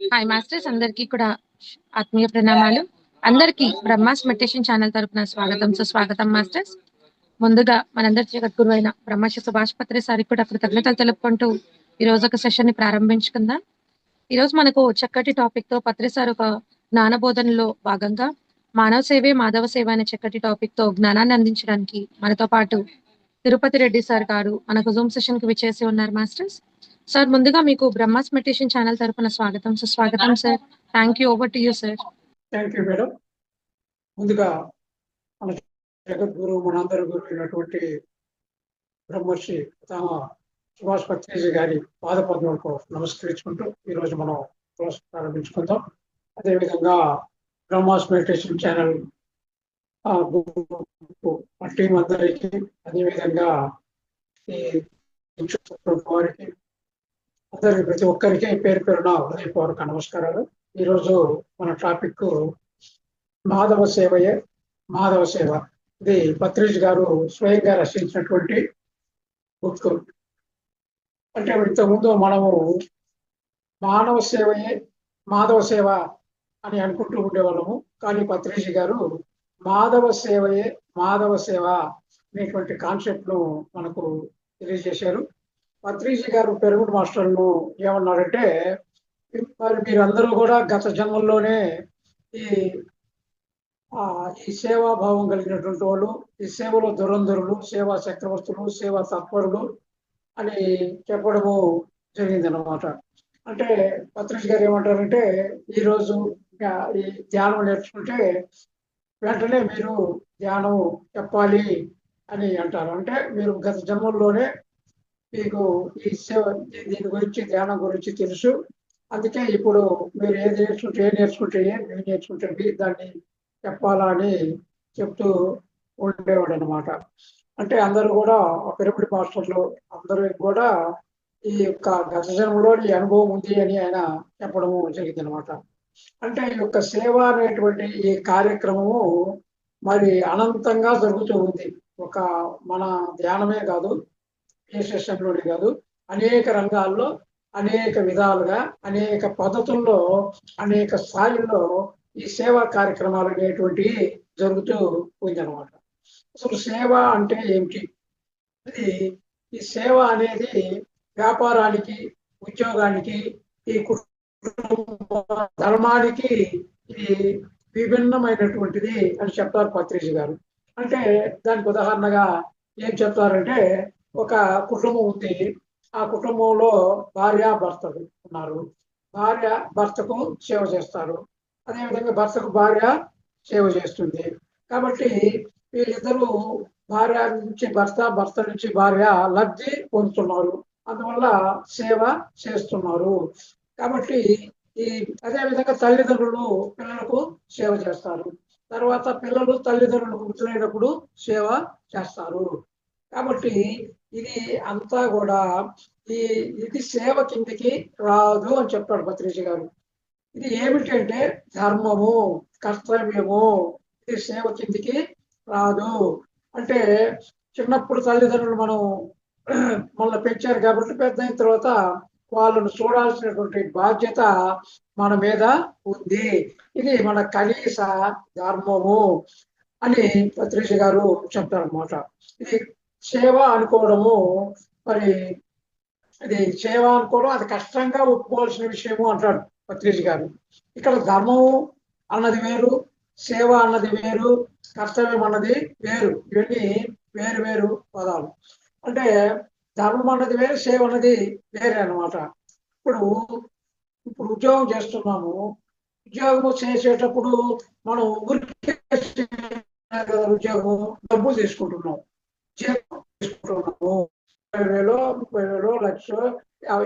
Hi masters, అందరికీ కూడా ఆత్మీయ ప్రణామాలు. అందరికీ బ్రహ్మాస్ మెడిటేషన్ ఛానల్ తరపున సుస్వాగతం మాస్టర్స్. ముందుగా మనందరి జగద్గురు అయిన బ్రహ్మశ్రీ సుభాష్ పత్రి సారికి కూడా కృతజ్ఞతలు తెలుపుకుంటూ ఈ రోజు ఒక సెషన్ ని ప్రారంభించుకుందాం. ఈ రోజు మనకు చక్కటి టాపిక్ తో పత్రి సార్ ఒక జ్ఞానబోధనలో భాగంగా మానవ సేవే మాధవ సేవ అనే చక్కటి టాపిక్ తో జ్ఞానాన్ని అందించడానికి మనతో పాటు తిరుపతి రెడ్డి సార్ గారు మనకు జూమ్ సెషన్ కి విచ్చేసి ఉన్నారు మాస్టర్స్. సార్, ముందుగా మీకు బ్రహ్మాస్ మెడిటేషన్ ఛానల్ తరపున సుస్వాగతం sir. Thank you. Over to you sir. Thank you madam. ముందుగా మన జగద్గురు మనందరి గురైనటువంటి బ్రహ్మర్షి సుభాష్ పత్రిజీ గారి పాదపద్మలకు నమస్కరించుకుంటూ ఈరోజు మనం క్లాస్ ప్రారంభించుకుందాం. అదేవిధంగా బ్రహ్మాస్ మెడిటేషన్ ఛానల్ టీం అందరికీ, అదేవిధంగా ఈ వారికి అందరికి ప్రతి ఒక్కరికి పేరు పేరున హృదయపూర్వక నమస్కారాలు. ఈరోజు మన టాపిక్ మాధవ సేవయే మాధవ సేవ. ఇది పత్రిజ్ గారు స్వయంగా రచించినటువంటి బుక్. అంటే ఇంతకుముందు మనము మానవ సేవయే మాధవ సేవ అని అనుకుంటూ ఉండేవాళ్ళము, కానీ పత్రిజ్ గారు మాధవ సేవయే మాధవ సేవ అనేటువంటి కాన్సెప్ట్ ను మనకు తెలియజేశారు. పత్రిజీ గారు పెరుగుడు మాస్టర్ను ఏమన్నారంటే, మరి మీరందరూ కూడా గత జన్మల్లోనే ఈ సేవాభావం కలిగినటువంటి వాళ్ళు, ఈ సేవలో దురంధరులు, సేవా చక్రవర్తులు, సేవా తత్పరులు అని చెప్పడము జరిగిందన్నమాట. అంటే పత్రిజ్ గారు ఏమంటారంటే, ఈరోజు ఈ ధ్యానం నేర్చుకుంటే వెంటనే మీరు ధ్యానం చెప్పాలి అని అంటారు. అంటే మీరు గత జన్మల్లోనే మీకు ఈ సేవ దీని గురించి ధ్యానం గురించి తెలుసు, అందుకే ఇప్పుడు మీరు ఏది నేర్చుకుంటే దాన్ని చెప్పాలా అని చెప్తూ ఉండేవాడు అనమాట. అంటే అందరూ కూడా పిరమిడ్ మాస్టర్లు అందరూ కూడా ఈ యొక్క గత జన్మలో ఈ అనుభవం ఉంది అని ఆయన చెప్పడము జరిగింది అనమాట. అంటే ఈ యొక్క సేవ అనేటువంటి ఈ కార్యక్రమము మరి అనంతంగా జరుగుతూ ఉంది. ఒక మన ధ్యానమే కాదు, ఏ సెషన్లోనే కాదు, అనేక రంగాల్లో అనేక విధాలుగా అనేక పద్ధతుల్లో అనేక స్థాయిల్లో ఈ సేవా కార్యక్రమాలు అనేటువంటివి జరుగుతూ ఉందన్నమాట. అసలు సేవ అంటే ఏమిటి? అది ఈ సేవ అనేది వ్యాపారానికి, ఉద్యోగానికి, ఈ కుటుంబ ధర్మానికి ఇది విభిన్నమైనటువంటిది అని చెప్తారు పత్రిజీ గారు. అంటే దానికి ఉదాహరణగా ఏం చెప్తారంటే, ఒక కుటుంబం ఉంది, ఆ కుటుంబంలో భార్య భర్తలు ఉన్నారు. భార్య భర్తకు సేవ చేస్తారు, అదేవిధంగా భర్తకు భార్య సేవ చేస్తుంది. కాబట్టి వీళ్ళిద్దరూ భార్య నుంచి భర్త, భర్త నుంచి భార్య లబ్ధి పొందుతున్నారు, అందువల్ల సేవ చేస్తున్నారు. కాబట్టి అదేవిధంగా తల్లిదండ్రులు పిల్లలకు సేవ చేస్తారు, తర్వాత పిల్లలు తల్లిదండ్రులకు వృద్ధులైనప్పుడు సేవ చేస్తారు. కాబట్టి ఇది అంతా కూడా ఇది సేవ కిందికి రాదు అని చెప్తాడు పత్రిజీ గారు. ఇది ఏమిటంటే ధర్మము, కర్తవ్యము, ఇది సేవ కిందికి రాదు. అంటే చిన్నప్పుడు తల్లిదండ్రులు మనల్ని పెంచారు కాబట్టి పెద్ద అయిన తర్వాత వాళ్ళను చూడాల్సినటువంటి బాధ్యత మన మీద ఉంది. ఇది మన కనీస ధర్మము అని పత్రిజీ గారు చెప్తారన్నమాట. ఇది సేవ అనుకోవడము, మరి అది సేవ అనుకోవడం అది కష్టంగా ఒప్పుకోవాల్సిన విషయము అంటాడు పత్రిజీ గారు. ఇక్కడ ధర్మము అన్నది వేరు, సేవ అన్నది వేరు, కర్తవ్యం అన్నది వేరు. ఇవన్నీ వేరు వేరు పదాలు. అంటే ధర్మం అన్నది వేరు, సేవ అన్నది వేరే అనమాట. ఇప్పుడు ఉద్యోగం చేస్తున్నాము, ఉద్యోగం చేసేటప్పుడు మనం ఉద్యోగం డబ్బులు తీసుకుంటున్నాం, జీతం తీసుకుంటున్నాము, 20,000, 30,000, లక్ష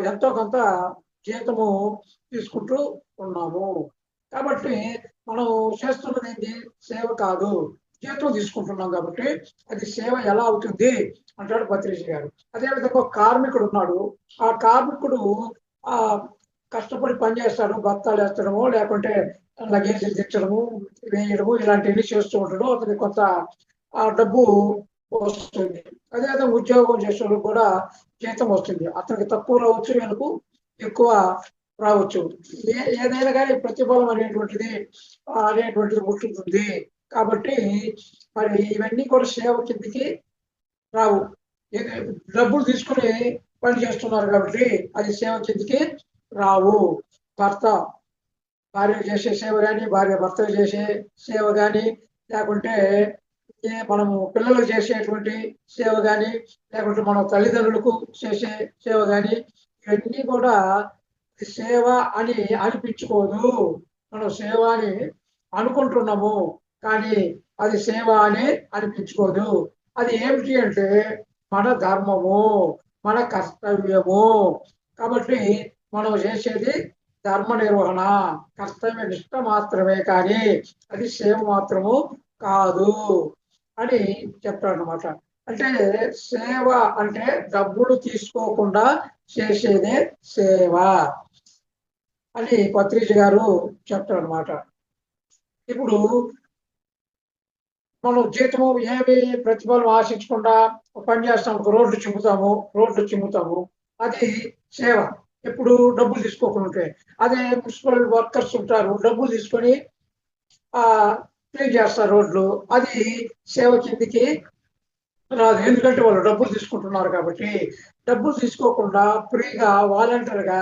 ఎంతో కొంత జీతము తీసుకుంటూ ఉన్నాము. కాబట్టి మనం చేస్తున్నది ఏంటి? సేవ కాదు, జీతం తీసుకుంటున్నాం. కాబట్టి అది సేవ ఎలా అవుతుంది అంటాడు పత్రిజీ గారు. అదేవిధంగా ఒక కార్మికుడు ఉన్నాడు, ఆ కార్మికుడు కష్టపడి పనిచేస్తాడు, బత్తాలు వేస్తడము, లేకుంటే లగేజీలు తెచ్చడము, వేయడము, ఇలాంటివన్నీ చేస్తూ ఉంటాడు. అతనికి కొంత డబ్బు వస్తుంది. అదేవిధంగా ఉద్యోగం చేసేవాళ్ళకి కూడా జీతం వస్తుంది. అతనికి తక్కువ రావచ్చు, వీళ్ళకు ఎక్కువ రావచ్చు. ఏదైనా కానీ ప్రతిఫలం అనేటువంటిది ఉంటుంటుంది. కాబట్టి మరి ఇవన్నీ కూడా సేవ కిందికి రావు. డబ్బులు తీసుకుని పని చేస్తున్నారు కాబట్టి అది సేవ కిందికి రావు. భర్త భార్య చేసే సేవ కానీ, భార్య భర్తకు చేసే సేవ కానీ, లేకుంటే మనము పిల్లలకు చేసేటువంటి సేవ కానీ, లేకుంటే మన తల్లిదండ్రులకు చేసే సేవ కానీ, ఇవన్నీ కూడా సేవ అని అనిపించుకోదు. మనం సేవ అని అనుకుంటున్నాము, కానీ అది సేవ అని అనిపించుకోదు. అది ఏమిటి అంటే మన ధర్మము, మన కర్తవ్యము. కాబట్టి మనం చేసేది ధర్మ నిర్వహణ, కర్తవ్య నిష్ట మాత్రమే, కానీ అది సేవ మాత్రము కాదు అని చెప్తాడు అనమాట. అంటే సేవ అంటే డబ్బులు తీసుకోకుండా చేసేదే సేవ అని పత్రిజీ గారు చెప్తాడు అనమాట. ఇప్పుడు మనం జీతము ఏమి ప్రతిఫలం ఆశించకుండా పని చేస్తాం, రోడ్లు చిమ్ముతాము, అది సేవ. ఎప్పుడు డబ్బులు తీసుకోకుండా ఉంటే. అదే మున్సిపల్ వర్కర్స్ ఉంటారు, డబ్బులు తీసుకొని క్లీన్ చేస్తారు రోడ్లు, అది సేవ కిందికి రాదు. ఎందుకంటే వాళ్ళు డబ్బులు తీసుకుంటున్నారు కాబట్టి. డబ్బులు తీసుకోకుండా ఫ్రీగా వాలంటీర్గా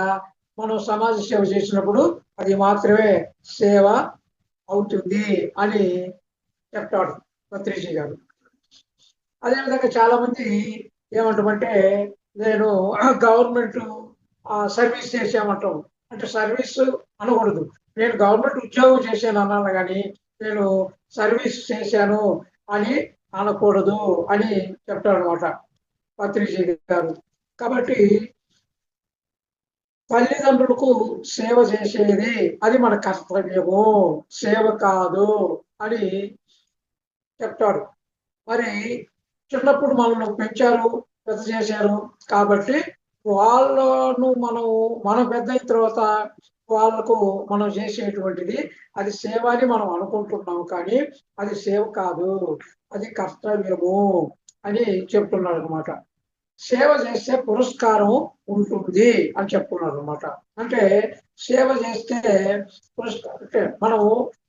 మనం సమాజ సేవ చేసినప్పుడు అది మాత్రమే సేవ అవుతుంది అని చెప్తాడు పత్రిజీ గారు. అదేవిధంగా చాలా మంది ఏమంటామంటే, నేను గవర్నమెంట్ సర్వీస్ చేసామంటాం. అంటే సర్వీస్ అనకూడదు, నేను గవర్నమెంట్ ఉద్యోగం చేశాను అన్నాను, కానీ నేను సర్వీస్ చేశాను అని అనకూడదు అని చెప్తాడు అనమాట పత్రిజీ గారు. కాబట్టి తల్లిదండ్రులకు సేవ చేసేది అది మన కర్తవ్యము, సేవ కాదు అని చెప్తాడు. మరి చిన్నప్పుడు మనల్ని పెంచారు, పెద్ద చేశారు కాబట్టి వాళ్ళను మనం పెద్ద అయిన తర్వాత వాళ్ళకు మనం చేసేటువంటిది అది సేవ అని మనం అనుకుంటున్నాం, కానీ అది సేవ కాదు, అది కర్తవ్యము అని చెప్తున్నాడు అనమాట. సేవ చేస్తే పురస్కారం ఉంటుంది అని చెప్తున్నారు అనమాట. అంటే సేవ చేస్తే పురస్కారం అంటే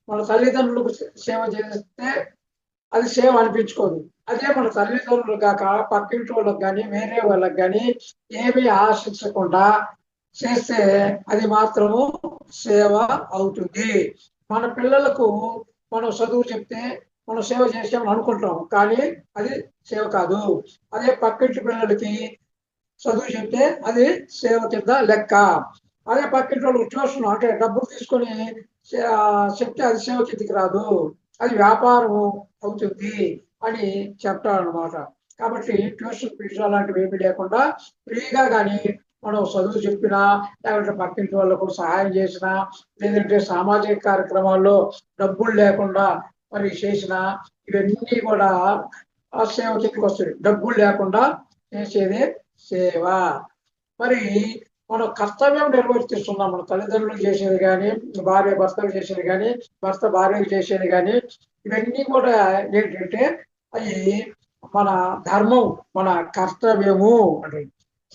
మన తల్లిదండ్రులకు సేవ చేస్తే అది సేవ అనిపించుకోదు. అదే మన తల్లిదండ్రులు కాక పక్కింటి వాళ్ళకి కానీ, వేరే వాళ్ళకి కానీ ఏమీ ఆశించకుండా చేస్తే అది మాత్రము సేవ అవుతుంది. మన పిల్లలకు మనం చదువు చెప్తే మనం సేవ చేసామని అనుకుంటాం, కానీ అది సేవ కాదు. అదే పక్కింటి పిల్లలకి చదువు చెప్తే అది సేవ కింద లెక్క. అదే పక్కింటి వాళ్ళు ట్యూషన్ అంటే డబ్బులు తీసుకొని చెప్తే అది సేవ కిందికి రాదు, అది వ్యాపారము అవుతుంది అని చెప్తాడు అనమాట. కాబట్టి ట్యూషన్ ఫీజు అలాంటివి ఏమీ లేకుండా ఫ్రీగా కానీ మనం చదువు చెప్పినా, లేకపోతే పక్కింటి వాళ్ళకు సహాయం చేసినా, లేదంటే సామాజిక కార్యక్రమాల్లో డబ్బులు లేకుండా మరి చేసిన, ఇవన్నీ కూడా ఆ సేవ కిందకి వస్తుంది. డబ్బులు లేకుండా చేసేదే సేవ. మరి మనం కర్తవ్యం నిర్వర్తిస్తున్నాం. మన తల్లిదండ్రులు చేసేది కానీ, భార్య భర్తలు చేసేది కానీ, భర్త భార్యకు చేసేది కానీ, ఇవన్నీ కూడా ఏంటంటే అవి మన ధర్మం, మన కర్తవ్యము అంటే.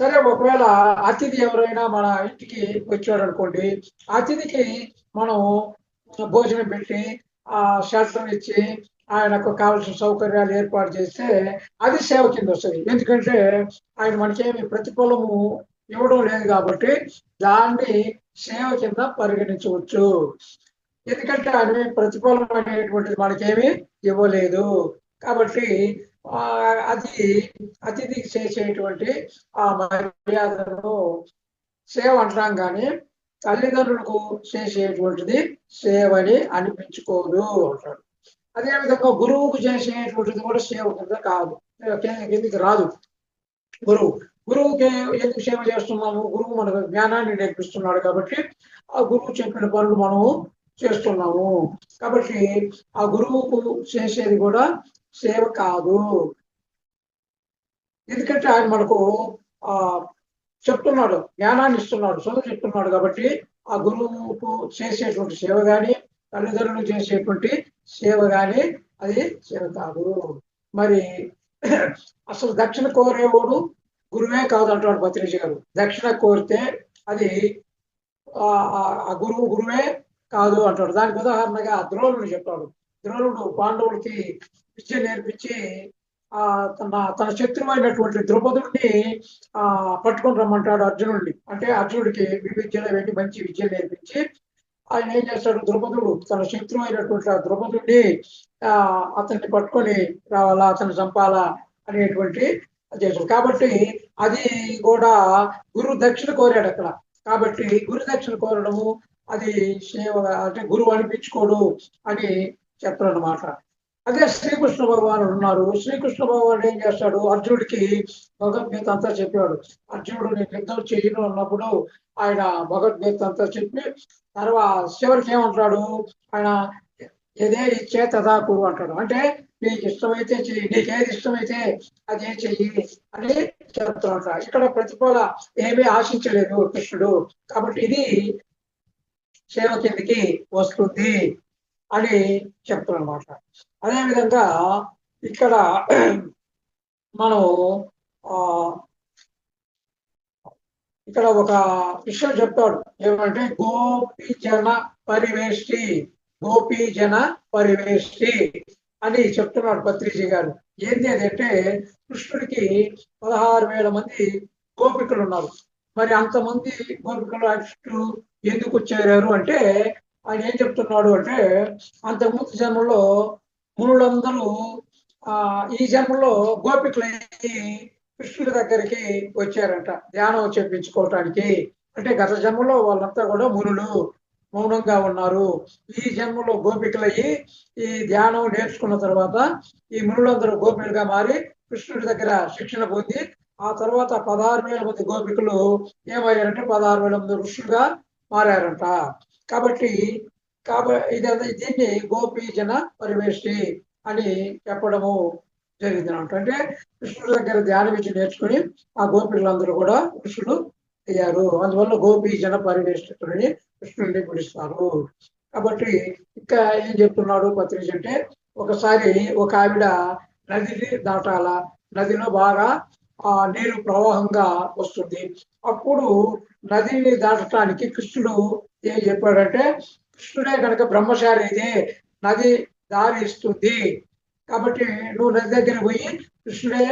సరే, ఒకవేళ అతిథి ఎవరైనా మన ఇంటికి వచ్చాడు అనుకోండి, అతిథికి మనం భోజనం పెట్టి షెల్టర్ ఇచ్చి ఆయనకు కావాల్సిన సౌకర్యాలు ఏర్పాటు చేస్తే అది సేవ కింద వస్తుంది. ఎందుకంటే ఆయన మనకేమి ప్రతిఫలము ఇవ్వడం లేదు కాబట్టి దాన్ని సేవ కింద పరిగణించవచ్చు. ఎందుకంటే ఆయన ప్రతిఫలం అనేటువంటిది మనకేమి ఇవ్వలేదు కాబట్టి అది అతిథికి చేసేటువంటి ఆ మర్యాదను సేవ అంటాం, కానీ తల్లిదండ్రులకు చేసేటువంటిది సేవని అనిపించుకోదు అంటాడు. అదేవిధంగా గురువుకు చేసేటువంటిది కూడా సేవ కింద కాదు, కిందకి రాదు. గురువుకి ఎందుకు సేవ చేస్తున్నాము? గురువు మనకు జ్ఞానాన్ని నేర్పిస్తున్నాడు కాబట్టి ఆ గురువు చెప్పిన పనులు మనము చేస్తున్నాము. కాబట్టి ఆ గురువుకు చేసేది కూడా సేవ కాదు. ఎందుకంటే ఆయన మనకు చెప్తున్నాడు, జ్ఞానాన్ని ఇస్తున్నాడు, చదువు చెప్తున్నాడు. కాబట్టి ఆ గురువుకు చేసేటువంటి సేవ కానీ, తల్లిదండ్రులు చేసేటువంటి సేవ కానీ అది సేవ కాదు. మరి అసలు దక్షిణ కోరేవాడు గురువే కాదు అంటాడు పత్రిజీ గారు. దక్షిణ కోరితే అది ఆ గురువే కాదు అంటాడు. దానికి ఉదాహరణగా ద్రోణుడు చెప్పాడు. ద్రోణుడు పాండవులకి విద్య నేర్పించి తన శత్రువైనటువంటి ద్రౌపదుడిని పట్టుకొని రమ్మంటాడు అర్జునుడిని. అంటే అర్జునుడికి విద్యలో వెళ్ళి మంచి విద్య నేర్పించి ఆయన ఏం చేస్తాడు, ద్రౌపదుడు తన శత్రువు అయినటువంటి ఆ ద్రౌపదుడిని అతన్ని పట్టుకొని రావాలా, అతన్ని చంపాలా అనేటువంటి చేశాడు. కాబట్టి అది కూడా గురు దక్షిణ కోరాడు అక్కడ. కాబట్టి గురు దక్షిణ కోరడము అది సేవ, అంటే గురువు అనిపించుకోడు అని చెప్తాడు అన్నమాట. అదే శ్రీకృష్ణ భగవానుడు ఉన్నారు. శ్రీకృష్ణ భగవానుడు ఏం చేస్తాడు, అర్జునుడికి భగవద్గీత అంతా చెప్పాడు. అర్జునుడు నేను యుద్ధం చేయను అన్నప్పుడు ఆయన భగవద్గీత అంతా చెప్పి తర్వాత చివరికి ఏమంటాడు ఆయన, ఏదే ఇచ్చే తదాకు అంటాడు. అంటే నీకు ఇష్టమైతే చెయ్యి, నీకేది ఇష్టమైతే అదే చెయ్యి అని చెప్తాడు. ఇక్కడ ప్రతిఫల ఏమీ ఆశించలేదు కృష్ణుడు. కాబట్టి ఇది సేవ కిందికి వస్తుంది అని చెప్తాడు అనమాట. అదేవిధంగా ఇక్కడ మనం ఇక్కడ ఒక విషయం చెప్తాడు. ఏమంటే గోపీ జన పరివేష్టి, గోపీ జన పరివేష్టి అని చెప్తున్నాడు పత్రిజీ గారు. ఏంటి అదంటే కృష్ణుడికి 16,000 మంది గోపికలు ఉన్నారు. మరి అంతమంది గోపికలు అటు ఎందుకు చేరారు అంటే ఆయన ఏం చెప్తున్నాడు అంటే, అంతకుముందు జన్మలో మునులందరూ ఈ జన్మలో గోపికలకి కృష్ణుడి దగ్గరికి వచ్చారంట ధ్యానం చేపించుకోవటానికి. అంటే గత జన్మలో వాళ్ళంతా కూడా మునులు మౌనంగా ఉన్నారు. ఈ జన్మలో గోపికలయ్యి ఈ ధ్యానం నేర్చుకున్న తర్వాత ఈ మునులందరూ గోపికలుగా మారి కృష్ణుడి దగ్గర శిక్షణ పొంది ఆ తర్వాత 16,000 మంది గోపికలు ఏమయ్యారంటే 16,000 మంది ఋషులుగా మారారంట. కాబట్టి దీన్ని గోపీ జన పరివేష్టి అని చెప్పడము జరిగింది అనమాట. అంటే కృష్ణుడి దగ్గర ధ్యానం ఇచ్చి నేర్చుకుని ఆ గోపికలందరూ కూడా ఋషులు అయ్యారు. అందువల్ల గోపీ జన పరివేష్టితులని కృష్ణుడిని పిలుస్తారు. కాబట్టి ఇంకా ఏం చెప్తున్నాడు పత్రిక అంటే, ఒకసారి ఒక ఆవిడ నదిని దాటాల, నదిలో బాగా నీరు ప్రవాహంగా వస్తుంది. అప్పుడు నదిని దాటడానికి కృష్ణుడు ఏం చెప్పాడంటే, కృష్ణుడే కనుక బ్రహ్మచారి అయితే నది దారి ఇస్తుంది. కాబట్టి నువ్వు నది దగ్గర పోయి కృష్ణుడే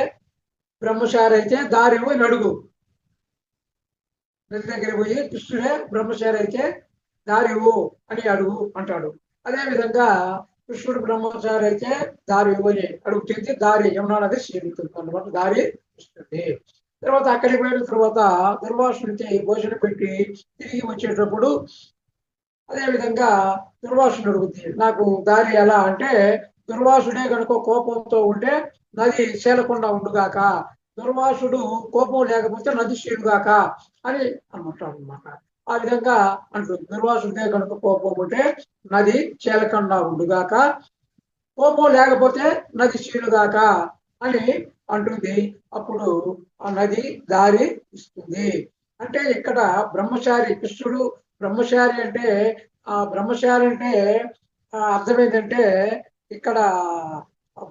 బ్రహ్మచారి అయితే దారి పోయి నడుగు. నది దగ్గర పోయి కృష్ణుడే బ్రహ్మచారి అయితే దారి ఇవ్వు అని అడుగు అంటాడు. అదేవిధంగా కృష్ణుడు బ్రహ్మచారి అయితే దారి ఇవ్వని అడుగుతుంది, దారి యమునా నది చేరుతుంది అన్నమాట, దారి ఇస్తుంది. తర్వాత అక్కడికి పోయిన తర్వాత దుర్వాసునికి భోజనం పెట్టి తిరిగి వచ్చేటప్పుడు అదేవిధంగా దుర్వాసుడు అడుగుతుంది, నాకు దారి ఎలా అంటే, దుర్వాసుడే కనుక కోపంతో ఉంటే నది చేలకుండా ఉండుగాక, దుర్వాసుడు కోపం లేకపోతే నది చేరుగాక అని అనుకుంటాడు అనమాట. ఆ విధంగా అంటుంది, దుర్వాసుడే కనుక కోపం ఉంటే నది చేలకుండా ఉండుగాక, కోపం లేకపోతే నది చీలుగాక అని అంటుంది. అప్పుడు ఆ నది దారి ఇస్తుంది. అంటే ఇక్కడ బ్రహ్మచారి కృష్ణుడు బ్రహ్మచారి అంటే బ్రహ్మచారి అంటే అర్థం ఏంటంటే ఇక్కడ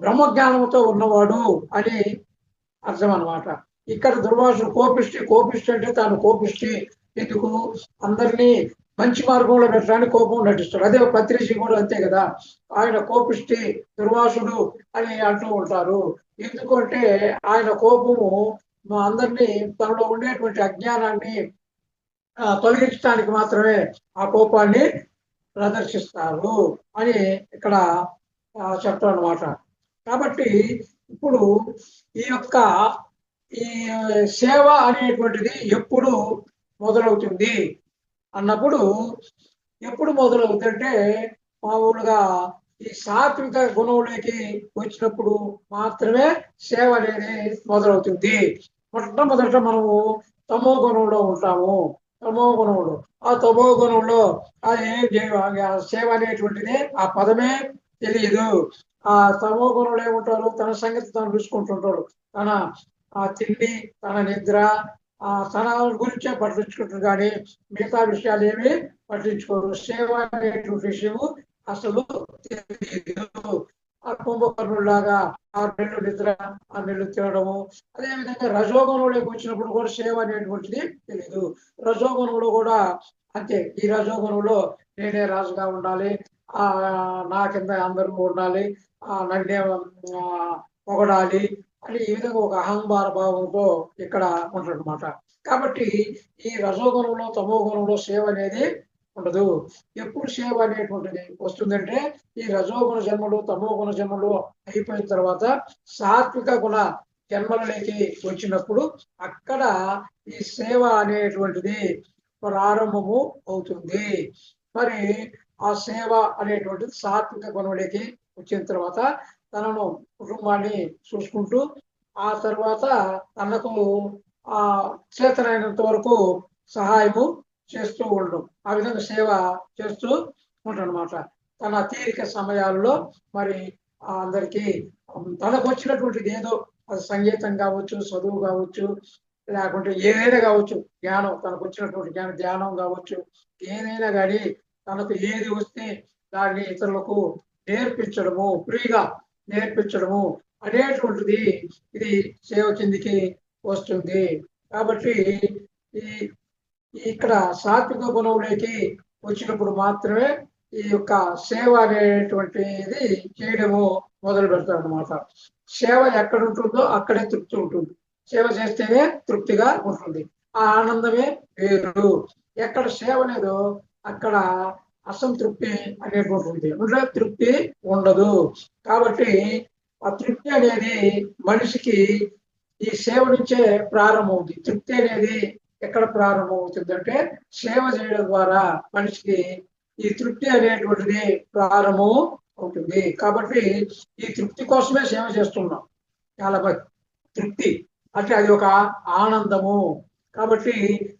బ్రహ్మజ్ఞానంతో ఉన్నవాడు అని అర్థం అనమాట. ఇక్కడ దుర్వాసుడు కోపిష్టి అంటే తాను కోపిష్టి, ఎందుకు అందరినీ మంచి మార్గంలో పెట్టడానికి కోపం నటిస్తాడు. అదే పత్రిజీ కూడా అంతే కదా, ఆయన కోపిష్టి దుర్వాసుడు అని అంటూ ఉంటారు. ఎందుకంటే ఆయన కోపము అందరినీ తనలో ఉండేటువంటి అజ్ఞానాన్ని తొలగించడానికి మాత్రమే ఆ కోపాన్ని ప్రదర్శిస్తారు అని ఇక్కడ చెప్తారు అన్నమాట. కాబట్టి ఇప్పుడు ఈ యొక్క ఈ సేవ అనేటువంటిది ఎప్పుడు మొదలవుతుంది అన్నప్పుడు, ఎప్పుడు మొదలవుతుందంటే మామూలుగా ఈ సాత్విక గుణంలోకి వచ్చినప్పుడు మాత్రమే సేవ అనేది మొదలవుతుంది. మొట్టమొదట మనము తమో గుణంలో ఉంటాము. తమో గుణంలో ఆ తమో గుణంలో అది సేవ అనేటువంటిది ఆ పదమే తెలియదు. ఆ తమో గుణంలో ఏముంటారు, తన సంగతి తను చూసుకుంటుంటాడు. తన తిండి, తన నిద్ర, తన గురించే పట్టించుకుంటారు, కానీ మిగతా విషయాలు ఏమి పట్టించుకోరు. సేవ అనేటువంటి విషయము అసలు తెలియదు. ఆ కుంభకర్ణులాగా 6 నెలలు నిద్ర, 6 నెలలు తినడము. అదేవిధంగా రజోగుణంలోకి వచ్చినప్పుడు కూడా సేవ అనేటువంటిది తెలియదు. రజోగుణంలో కూడా అంతే. ఈ రజోగుణంలో నేనే రాజుగా ఉండాలి, నా కింద అందరూ ఉండాలి, నన్నే పొగడాలి అని ఈ విధంగా ఒక అహంభార భావంతో ఇక్కడ ఉంటాడనమాట. కాబట్టి ఈ రజోగుణంలో తమో గుణంలో సేవ అనేది ఉండదు. ఎప్పుడు సేవ అనేటువంటిది వస్తుందంటే ఈ రజోగుణ జన్మలు తమో గుణ జన్మలు అయిపోయిన తర్వాత సాత్విక గుణ జన్మలలోకి వచ్చినప్పుడు అక్కడ ఈ సేవ అనేటువంటిది ప్రారంభము అవుతుంది. మరి ఆ సేవ అనేటువంటిది సాత్విక గుణంలోకి వచ్చిన తర్వాత తనను కుటుంబాన్ని చూసుకుంటూ ఆ తర్వాత తనకు చేతనైనంత వరకు సహాయము చేస్తూ ఉండడం, ఆ విధంగా సేవ చేస్తూ ఉంటాడనమాట. తన తీరిక సమయాల్లో మరి అందరికీ తనకు వచ్చినటువంటిది ఏదో అది సంగీతం కావచ్చు, చదువు కావచ్చు, లేకుంటే ఏదైనా కావచ్చు, జ్ఞానం తనకు వచ్చినటువంటి ధ్యానం కావచ్చు, ఏదైనా కానీ తనకు ఏది వస్తే దాన్ని ఇతరులకు నేర్పించడము, ఫ్రీగా నేర్పించడము అనేటువంటిది ఇది సేవ కిందికి వస్తుంది. కాబట్టి ఈ ఇక్కడ సాత్విక గుణంలోకి వచ్చినప్పుడు మాత్రమే ఈ యొక్క సేవ అనేటువంటిది చేయడము మొదలు పెడతారు అనమాట. సేవ ఎక్కడ ఉంటుందో అక్కడే తృప్తి ఉంటుంది. సేవ చేస్తేనే తృప్తిగా ఉంటుంది. ఆ ఆనందమే వేరు. ఎక్కడ సేవ లేదో అక్కడ అసంతృప్తి అనేటువంటి ఉంటుంది. తృప్తి ఉండదు. కాబట్టి ఆ తృప్తి అనేది మనిషికి ఈ సేవ నుంచే ప్రారంభమవుతుంది. తృప్తి అనేది ఎక్కడ ప్రారంభం అవుతుందంటే సేవ చేయడం ద్వారా మనిషికి ఈ తృప్తి అనేటువంటిది ప్రారంభం అవుతుంది. కాబట్టి ఈ తృప్తి కోసమే సేవ చేస్తున్నాం. చాలా తృప్తి అంటే అది ఒక ఆనందము. కాబట్టి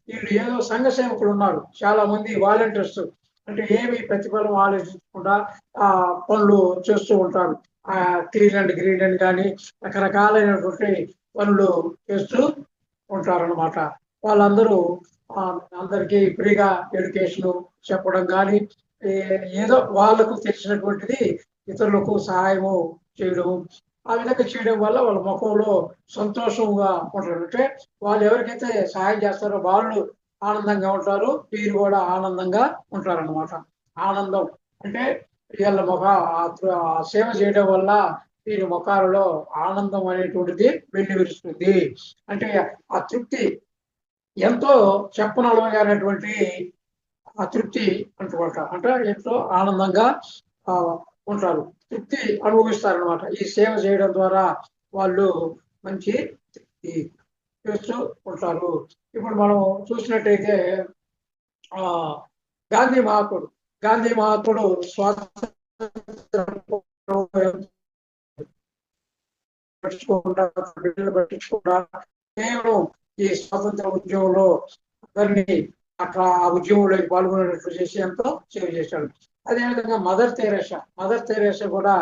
వీళ్ళు ఏదో సంఘ సేవకులు ఉన్నారు, చాలా మంది వాలంటీర్స్, అంటే ఏమి ప్రతిఫలం ఆలోచించకుండా పనులు చేస్తూ ఉంటారు. క్లీన్ అండ్ గ్రీన్ అని కానీ రకరకాలైనటువంటి పనులు చేస్తూ ఉంటారన్నమాట. వాళ్ళందరూ అందరికీ ఫ్రీగా ఎడ్యుకేషన్ చెప్పడం కానీ ఏదో వాళ్ళకు తెలిసినటువంటిది ఇతరులకు సహాయము చేయడం, ఆ విధంగా చేయడం వల్ల వాళ్ళ ముఖంలో సంతోషంగా ఉంటారు. అంటే వాళ్ళు ఎవరికైతే సహాయం చేస్తారో వాళ్ళు ఆనందంగా ఉంటారు, వీరు కూడా ఆనందంగా ఉంటారన్నమాట. ఆనందం అంటే వీళ్ళ సేవ చేయడం వల్ల వీరి ముఖాలలో ఆనందం అనేటువంటిది వెళ్ళి విరుస్తుంది. అంటే ఆ తృప్తి ఎంతో చెప్పనలమైనటువంటి ఆ తృప్తి అంటుమాట. అంటే ఎంతో ఆనందంగా ఉంటారు, తృప్తి అనుభవిస్తారనమాట. ఈ సేవ చేయడం ద్వారా వాళ్ళు మంచి తృప్తి చేస్తూ ఉంటారు. ఇప్పుడు మనం చూసినట్టయితే గాంధీ మహాత్ముడు పట్టించుకుండా కేవలం ఈ స్వాతంత్ర ఉద్యమంలో అందరినీ అక్కడ ఆ ఉద్యమంలోకి పాల్గొనేటట్లు చేసి ఎంతో సేవ చేశాడు. అదేవిధంగా మదర్ తెరేసా కూడా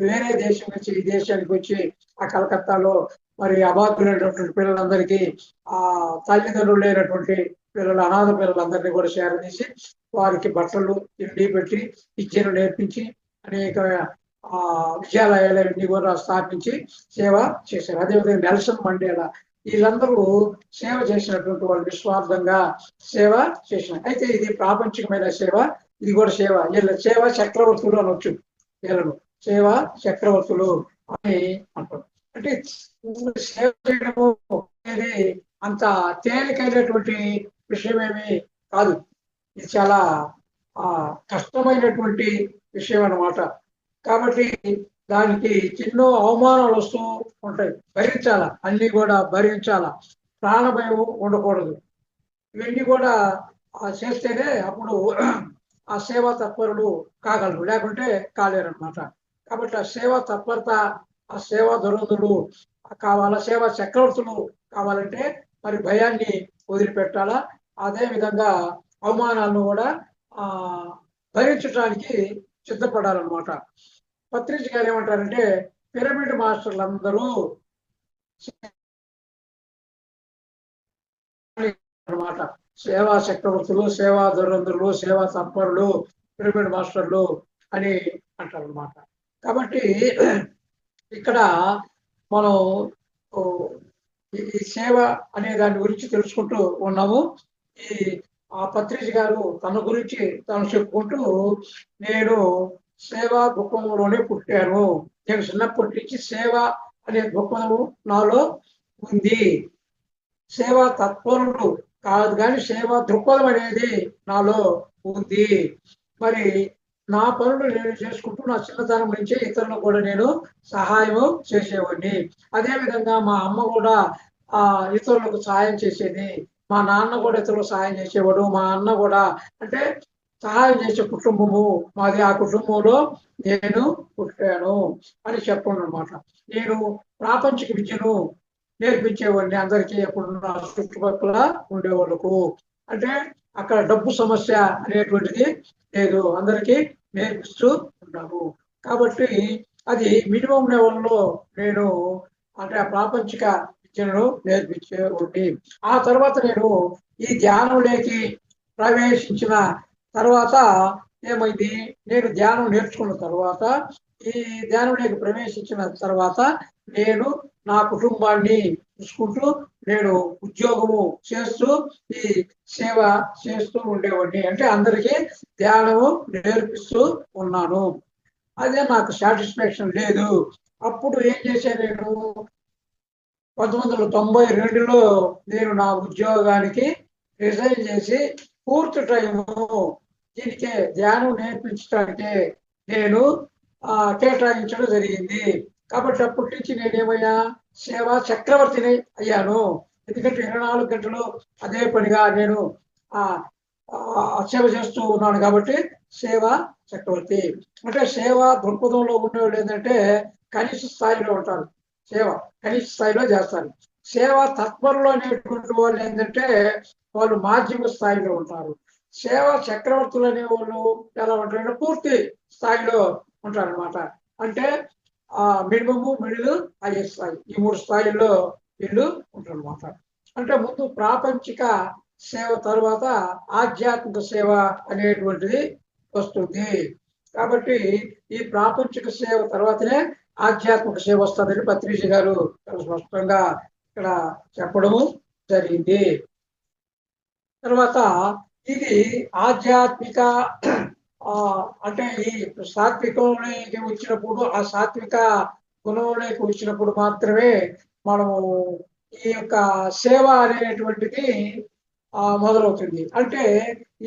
వేరే దేశం నుంచి ఈ దేశానికి వచ్చి ఆ కలకత్తాలో మరి అబాధ్యులైనటువంటి పిల్లలందరికీ తల్లిదండ్రులు లేనటువంటి పిల్లలు, అనాథ పిల్లలందరినీ కూడా చేరదీసి వారికి బట్టలు తిండి పెట్టి విద్యను నేర్పించి అనేక విద్యాలయాలన్నీ కూడా స్థాపించి సేవ చేశారు. అదేవిధంగా నెల్సన్ మండేలా వీళ్ళందరూ సేవ చేసినటువంటి వాళ్ళు, నిస్వార్థంగా సేవ చేసినారు. అయితే ఇది ప్రాపంచికమైన సేవ, ఇది కూడా సేవ. వీళ్ళ సేవ చక్రవర్తులు అనొచ్చు, వీళ్ళను సేవ చక్రవర్తులు అని అంటారు. అంటే సేవ చేయడము అనేది అంత తేలికైనటువంటి విషయమేమి కాదు. ఇది చాలా కష్టమైనటువంటి విషయం అన్నమాట. కాబట్టి దానికి ఎన్నో అవమానాలు వస్తూ ఉంటాయి, భరించాల, అన్ని కూడా భరించాల, ప్రాణభయం ఉండకూడదు. ఇవన్నీ కూడా చేస్తేనే అప్పుడు ఆ సేవా తత్పరులు కాగలరు, లేకుంటే కాలేరు అనమాట. కాబట్టి ఆ సేవా తత్పరత, ఆ సేవా దురంధులు కావాలా, సేవా చక్రవర్తులు కావాలంటే మరి భయాన్ని వదిలిపెట్టాలా, అదే విధంగా అవమానాలను కూడా భరించడానికి సిద్ధపడాలన్నమాట. పత్రిజ్ గారు ఏమంటారంటే పిరమిడ్ మాస్టర్లు అందరూ అనమాట, సేవా చక్రవర్తులు, సేవా దురంధులు, సేవా తత్పరులు, పిరమిడ్ మాస్టర్లు అని అంటారు అనమాట. కాబట్టి ఇక్కడ మనం ఈ సేవ అనే దాని గురించి తెలుసుకుంటూ ఉన్నాము. ఈ ఆ పత్రిజ గారు తన గురించి తను చెప్పుకుంటూ, నేను సేవా దృక్పథంలోనే పుట్టాను. నేను చిన్నప్పటి నుంచి సేవ అనే దృక్పథం నాలో ఉంది. సేవా తత్పరుడు కాదు కానీ సేవా దృక్పథం అనేది నాలో ఉంది. మరి నా పనులు నేను చేసుకుంటూ నా చిన్నతనం నుంచే ఇతరులకు కూడా నేను సహాయం చేసేవాడిని. అదేవిధంగా మా అమ్మ కూడా ఇతరులకు సహాయం చేసేది. మా నాన్న కూడా ఇతరులకు సహాయం చేసేవాడు. మా అన్న కూడా, అంటే సహాయం చేసే కుటుంబము మాది. ఆ కుటుంబంలో నేను పుట్టాను అని చెప్పండి అనమాట. నేను ప్రాపంచిక విద్యను నేర్పించేవాడిని అందరికీ, అప్పుడు నా చుట్టుపక్కల ఉండేవాళ్ళకు. అంటే అక్కడ డబ్బు సమస్య అనేటువంటిది లేదు, అందరికీ నేర్పిస్తూ ఉన్నాము. కాబట్టి అది మినిమం లెవెల్లో నేను, అంటే ఆ ప్రాపంచిక విద్యను నేర్పించేవాడిని. ఆ తర్వాత నేను ఈ ధ్యానంలోకి ప్రవేశించిన తర్వాత ఏమైంది, నేను ధ్యానం నేర్చుకున్న తర్వాత, ఈ ధ్యానంలోకి ప్రవేశించిన తర్వాత నేను నా కుటుంబాన్ని చూసుకుంటూ నేను ఉద్యోగము చేస్తూ ఈ సేవ చేస్తూ ఉండేవాడిని. అంటే అందరికీ ధ్యానము నేర్పిస్తూ ఉన్నాను. అదే నాకు సాటిస్ఫాక్షన్ లేదు. అప్పుడు ఏం చేశాను, నేను 1992లో నేను నా ఉద్యోగానికి రిజైన్ చేసి పూర్తి టైము దీనికే, ధ్యానం నేర్పించడానికే నేను కేటాయించడం జరిగింది. కాబట్టి అప్పటి నుంచి నేనేమయ్యా, సేవా చక్రవర్తిని అయ్యాను. ఎందుకంటే 24 గంటలు అదే పనిగా నేను సేవ చేస్తూ ఉన్నాను కాబట్టి సేవా చక్రవర్తి. అంటే సేవా దృక్పథంలో ఉండేవాళ్ళు ఏంటంటే కనీస స్థాయిలో ఉంటారు, సేవ కనీస స్థాయిలో చేస్తారు. సేవా తత్పరులు అనేటువంటి వాళ్ళు ఏంటంటే వాళ్ళు మాధ్యమ స్థాయిలో ఉంటారు. సేవా చక్రవర్తులు అనే వాళ్ళు ఎలా ఉంటారంటే పూర్తి స్థాయిలో ఉంటారనమాట. అంటే మినిమము, మిడిల్, హైయెస్ట్ స్థాయి, ఈ 3 స్థాయిల్లో వీళ్ళు ఉంటారనమాట. అంటే ముందు ప్రాపంచిక సేవ తర్వాత ఆధ్యాత్మిక సేవ అనేటువంటిది వస్తుంది. కాబట్టి ఈ ప్రాపంచిక సేవ తర్వాతనే ఆధ్యాత్మిక సేవ వస్తుందని పత్రిజ గారు చాలా స్పష్టంగా ఇక్కడ చెప్పడము జరిగింది. తర్వాత ఇది ఆధ్యాత్మిక అంటే ఈ సాత్వికంలోకి వచ్చినప్పుడు, ఆ సాత్విక గుణంలోకి వచ్చినప్పుడు మాత్రమే మనము ఈ యొక్క సేవ అనేటువంటిది మొదలవుతుంది. అంటే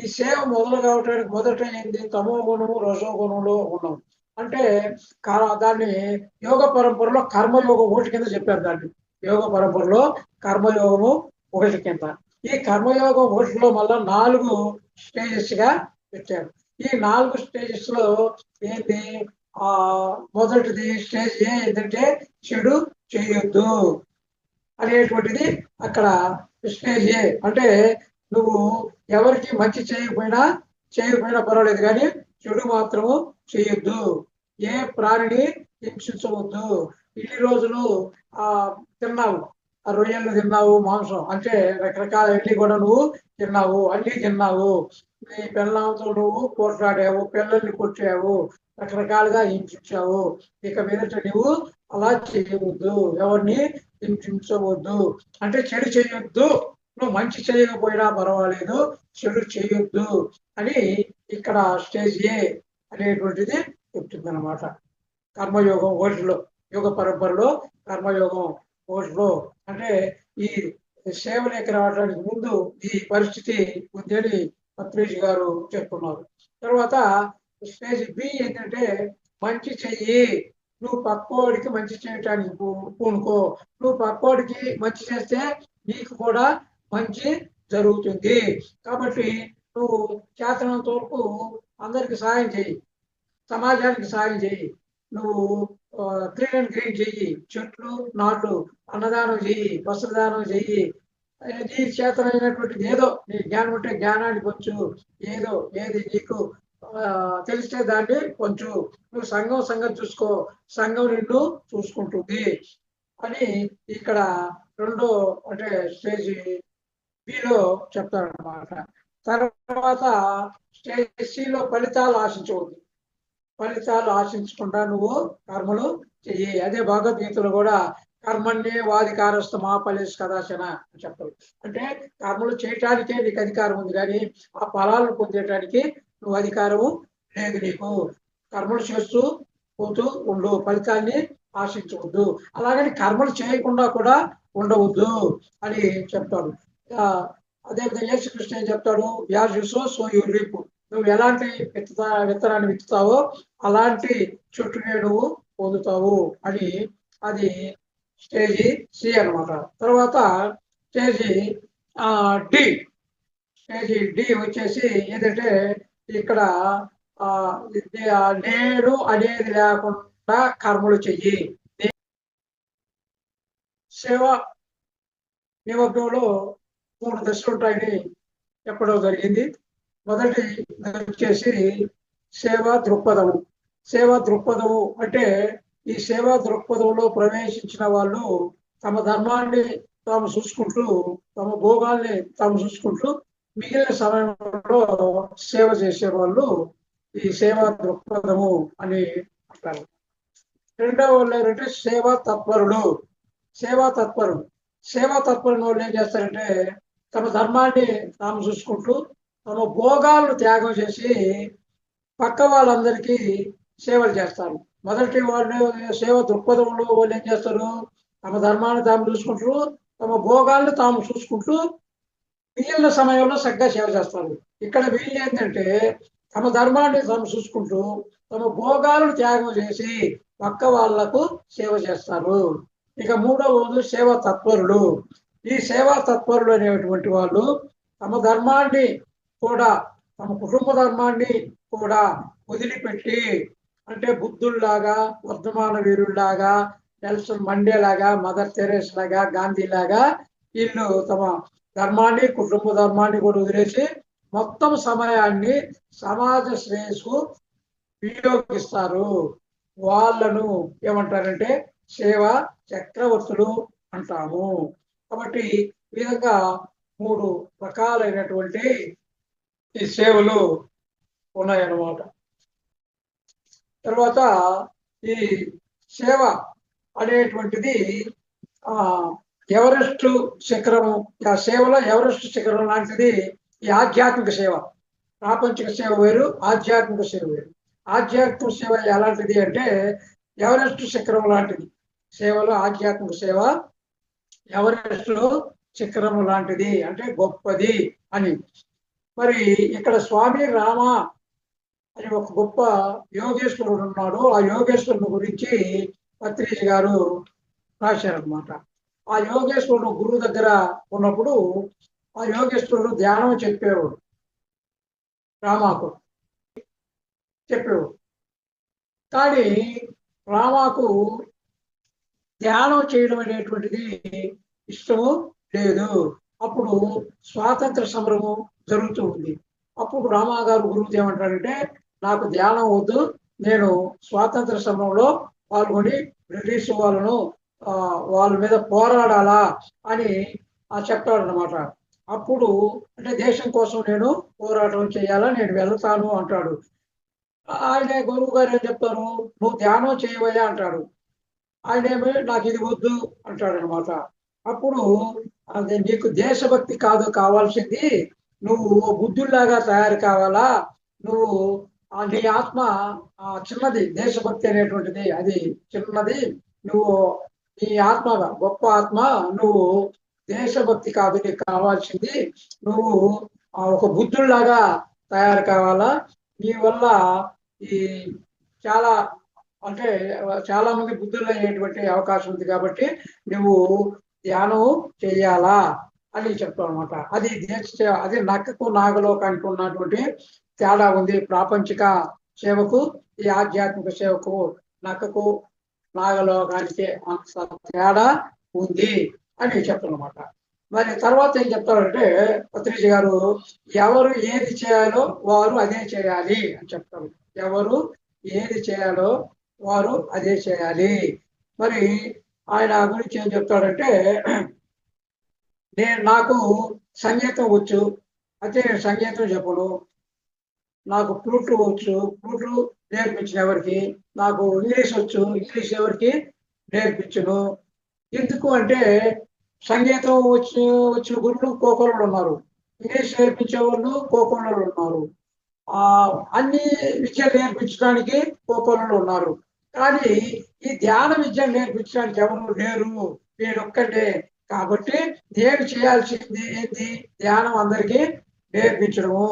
ఈ సేవ మొదలు కావటానికి మొదట ఏంది, తమో గుణము రజో గుణంలో ఉన్నాం. అంటే దాన్ని యోగ పరంపరలో కర్మయోగం ఒకటి కింద చెప్పారు. దాన్ని యోగ పరంపరలో కర్మయోగము ఒకటి కింద. ఈ కర్మయోగం ఒకటిలో మళ్ళా 4 స్టేజెస్ గా పెట్టారు. ఈ 4 స్టేజెస్ లో ఏంటి, మొదటిది స్టేజ్ ఏంటంటే చెడు చేయొద్దు అనేటువంటిది అక్కడ స్టేజ్ ఏ. అంటే నువ్వు ఎవరికి మంచి చేయకపోయినా పర్వాలేదు, కానీ చెడు మాత్రము చేయొద్దు. ఏ ప్రాణిని హింసించవద్దు. ఇన్ని రోజులు తిన్నావు, ఆ రొయ్యలు తిన్నావు, మాంసం అంటే రకరకాల ఇడ్లీ కూడా నువ్వు తిన్నావు, అన్ని తిన్నావు. నీ పిల్లలతో నువ్వు పోట్లాడావు, పిల్లల్ని కొట్టావు, రకరకాలుగా హింసించావు. ఇక మీదట నువ్వు అలా చేయవద్దు, ఎవరిని హింసించవద్దు. అంటే చెడు చేయొద్దు, నువ్వు మంచి చేయకపోయినా పర్వాలేదు, చెడు చేయొద్దు అని ఇక్కడ స్టేజ్ ఏ అనేటువంటిది చెప్తుంది అనమాట. కర్మయోగం ఓటిలో, యోగ పరంపరలో కర్మయోగం ఓటిలో. అంటే ఈ సేవలోకి రావడానికి ముందు ఈ పరిస్థితి ఉందని పత్రిజ గారు చెప్తున్నారు. తర్వాత స్టేజ్ బి ఏంటంటే మంచి చెయ్యి, నువ్వు పక్కోడికి మంచి చేయటానికి పూనుకో. నువ్వు పక్కోడికి మంచి చేస్తే నీకు కూడా మంచి జరుగుతుంది. కాబట్టి నువ్వు చేతనంత వరకు అందరికి సహాయం చేయి, సమాజానికి సహాయం చేయి. నువ్వు క్లీన్ అండ్ గ్రీన్ చెయ్యి, చెట్లు నాటు, అన్నదానం చెయ్యి, వస్త్రదానం చెయ్యి. నీ చేతనైనటువంటిది ఏదో, నీ జ్ఞానం ఉంటే జ్ఞానాన్ని పంచు, ఏదో ఏది నీకు తెలిస్తే దాన్ని పంచు. నువ్వు సంఘం చూసుకో, సంఘం నిన్ను చూసుకుంటుంది అని ఇక్కడ రెండో అంటే స్టేజ్ బిలో చెప్తారన్నమాట. తర్వాత స్టేజ్ సిలో ఫలితాలు ఆశించవద్దు. ఫలితాలు ఆశించకుండా నువ్వు కర్మలు చెయ్యి. అదే భగవద్గీతలో కూడా కర్మణ్యే వాధికారస్థ మహాఫలేష్ కదాచన అని చెప్తారు. అంటే కర్మలు చేయటానికే నీకు అధికారం ఉంది, కానీ ఆ ఫలాలను పొందేటానికి నువ్వు అధికారము లేదు నీకు. కర్మలు చేస్తూ పోతూ ఉండు, ఫలితాన్ని ఆశించవద్దు. అలాగని కర్మలు చేయకుండా కూడా ఉండవద్దు అని చెప్తాడు. అదేవిధంగా యేసుకృష్ణ ఏం చెప్తాడు? వ్యాసుసో సో యురీపు, నువ్వు ఎలాంటి విత్తనాన్ని విత్తుతావో అలాంటి చెట్టునే నువ్వు పొందుతావు అని. అది స్టేజీ సి అనమాట. తర్వాత స్టేజీ డి. స్టేజీ డి వచ్చేసి ఏంటంటే ఇక్కడ నేను అనేది లేకుండా కర్మలు చెయ్యి. సేవ నిమగ్నంలో 3 దశలు ఉంటాయని చెప్పడం జరిగింది. మొదటి వచ్చేసి సేవా దృక్పథము. సేవా దృక్పథము అంటే ఈ సేవా దృక్పథంలో ప్రవేశించిన వాళ్ళు తమ ధర్మాన్ని తాము చూసుకుంటూ, తమ భోగాల్ని తాము చూసుకుంటూ మిగిలిన సమయంలో సేవ చేసే వాళ్ళు ఈ సేవా దృక్పథము అని అంటారు. రెండవ వాళ్ళు ఏంటంటే సేవా తత్పరులు. సేవా తత్పరులు వాళ్ళు ఏం చేస్తారంటే తమ ధర్మాన్ని తాము చూసుకుంటూ తమ భోగాలను త్యాగం చేసి పక్క వాళ్ళందరికీ సేవలు చేస్తారు. మొదటి వాళ్ళు సేవ దృక్పథంలో వాళ్ళు ఏం చేస్తారు? తమ ధర్మాన్ని తాము చూసుకుంటూ తమ భోగాలను తాము చూసుకుంటూ మిగిలిన సమయంలో చక్కగా సేవ చేస్తారు. ఇక్కడ వీళ్ళు ఏంటంటే తమ ధర్మాన్ని తాము చూసుకుంటూ తమ భోగాలను త్యాగం చేసి పక్క వాళ్లకు సేవ చేస్తారు. ఇక మూడవది సేవా తత్పరులు. ఈ సేవా తత్పరులు అనేటువంటి వాళ్ళు తమ ధర్మాన్ని కూడా, తమ కుటుంబ ధర్మాన్ని కూడా వదిలిపెట్టి, అంటే బుద్ధుల్లాగా, వర్ధమాన వీరుల్లాగా, నెల్సన్ మండేలాగా, మదర్ తెరేస్ లాగా, గాంధీ లాగా వీళ్ళు తమ ధర్మాన్ని, కుటుంబ ధర్మాన్ని కూడా వదిలేసి మొత్తం సమయాన్ని సమాజ శ్రేయస్సుకు వినియోగిస్తారు. వాళ్ళను ఏమంటారంటే సేవా చక్రవర్తులు అంటాము. కాబట్టి ఈ విధంగా 3 రకాలైనటువంటి ఈ సేవలు ఉన్నాయన్నమాట. తర్వాత ఈ సేవ అనేటువంటిది ఎవరెస్ట్ శిఖరము, ఆ సేవలో ఎవరెస్ట్ శిఖరం లాంటిది ఈ ఆధ్యాత్మిక సేవ. ప్రాపంచిక సేవ వేరు, ఆధ్యాత్మిక సేవ వేరు. ఆధ్యాత్మిక సేవ ఎలాంటిది అంటే ఎవరెస్ట్ శిఖరం లాంటిది. సేవలో ఆధ్యాత్మిక సేవ ఎవరెస్ట్ శిఖరం లాంటిది, అంటే గొప్పది అని. మరి ఇక్కడ స్వామి రామ అని ఒక గొప్ప యోగేశ్వరుడు ఉన్నాడు. ఆ యోగేశ్వరుని గురించి పత్రిజీ గారు రాశారనమాట. ఆ యోగేశ్వరుడు గురువు దగ్గర ఉన్నప్పుడు ఆ యోగేశ్వరుడు ధ్యానం చెప్పేవాడు, రామాకు చెప్పేవాడు. కానీ రామాకు ధ్యానం చేయడం అనేటువంటిది ఇష్టము లేదు. అప్పుడు స్వాతంత్ర సమరము జరుగుతూ ఉంది. అప్పుడు రామా గారు గురువు ఏమంటారంటే, నాకు ధ్యానం వద్దు, నేను స్వాతంత్ర సమరంలో పాల్గొని బ్రిటిష్ వాళ్ళ మీద పోరాడాలా అని చెప్తాడనమాట. అప్పుడు అంటే దేశం కోసం నేను పోరాటం చేయాలా, నేను వెళ్తాను అంటాడు. ఆయన గురువు గారు ఏం చెప్తారు? నువ్వు ధ్యానం చేయవయ్యా అంటాడు. ఆయన ఏమి నాకు ఇది వద్దు అంటాడు అనమాట. అప్పుడు అదే నీకు దేశభక్తి కాదు కావాల్సింది, నువ్వు బుద్ధుల్లాగా తయారు కావాలా, నువ్వు నీ ఆత్మ చిన్నది, దేశభక్తి అనేటువంటిది అది చిన్నది, నువ్వు నీ ఆత్మ గొప్ప ఆత్మ, నువ్వు దేశభక్తి కాదు నీకు కావాల్సింది, నువ్వు ఒక బుద్ధుల్లాగా తయారు కావాలా. నీ వల్ల ఈ చాలా అంటే చాలా మంది బుద్ధులు అయ్యేటువంటి అవకాశం ఉంది, కాబట్టి నువ్వు ధ్యానం చెయ్యాలా అని చెప్తావు అనమాట. అది నక్కకు నాగలోకానికి ఉన్నటువంటి తేడా ఉంది. ప్రాపంచిక సేవకు ఈ ఆధ్యాత్మిక సేవకు నక్కకు నాగలోకానికి అంత తేడా ఉంది అని చెప్తానమాట. మరి తర్వాత ఏం చెప్తారంటే పత్రిజీ గారు, ఎవరు ఏది చేయాలో వారు అదే చేయాలి అని చెప్తారు. ఎవరు ఏది చేయాలో వారు అదే చేయాలి. మరి ఆయన గురించి ఏం చెప్తాడంటే, నాకు సంగీతం వచ్చు, అయితే నేను సంగీతం చెప్పను. నాకు ఫ్లూట్ వచ్చు, ఫ్లూట్ నేర్పించిన ఎవరికి. నాకు ఇంగ్లీష్ వచ్చు, ఇంగ్లీష్ ఎవరికి నేర్పించను. ఎందుకు అంటే సంగీతం వచ్చిన గురువులు కోకొల్లలు ఉన్నారు, ఇంగ్లీష్ నేర్పించే వాళ్ళు కోకొల్లలు ఉన్నారు, ఆ అన్ని విద్యలు నేర్పించడానికి కోకొల్లలు ఉన్నారు. కానీ ఈ ధ్యాన విద్యను నేర్పించడానికి ఎవరు లేరు, వీడొక్కడే. కాబట్టి నేను చేయాల్సింది ఏంటి? ధ్యానం అందరికీ నేర్పించడము.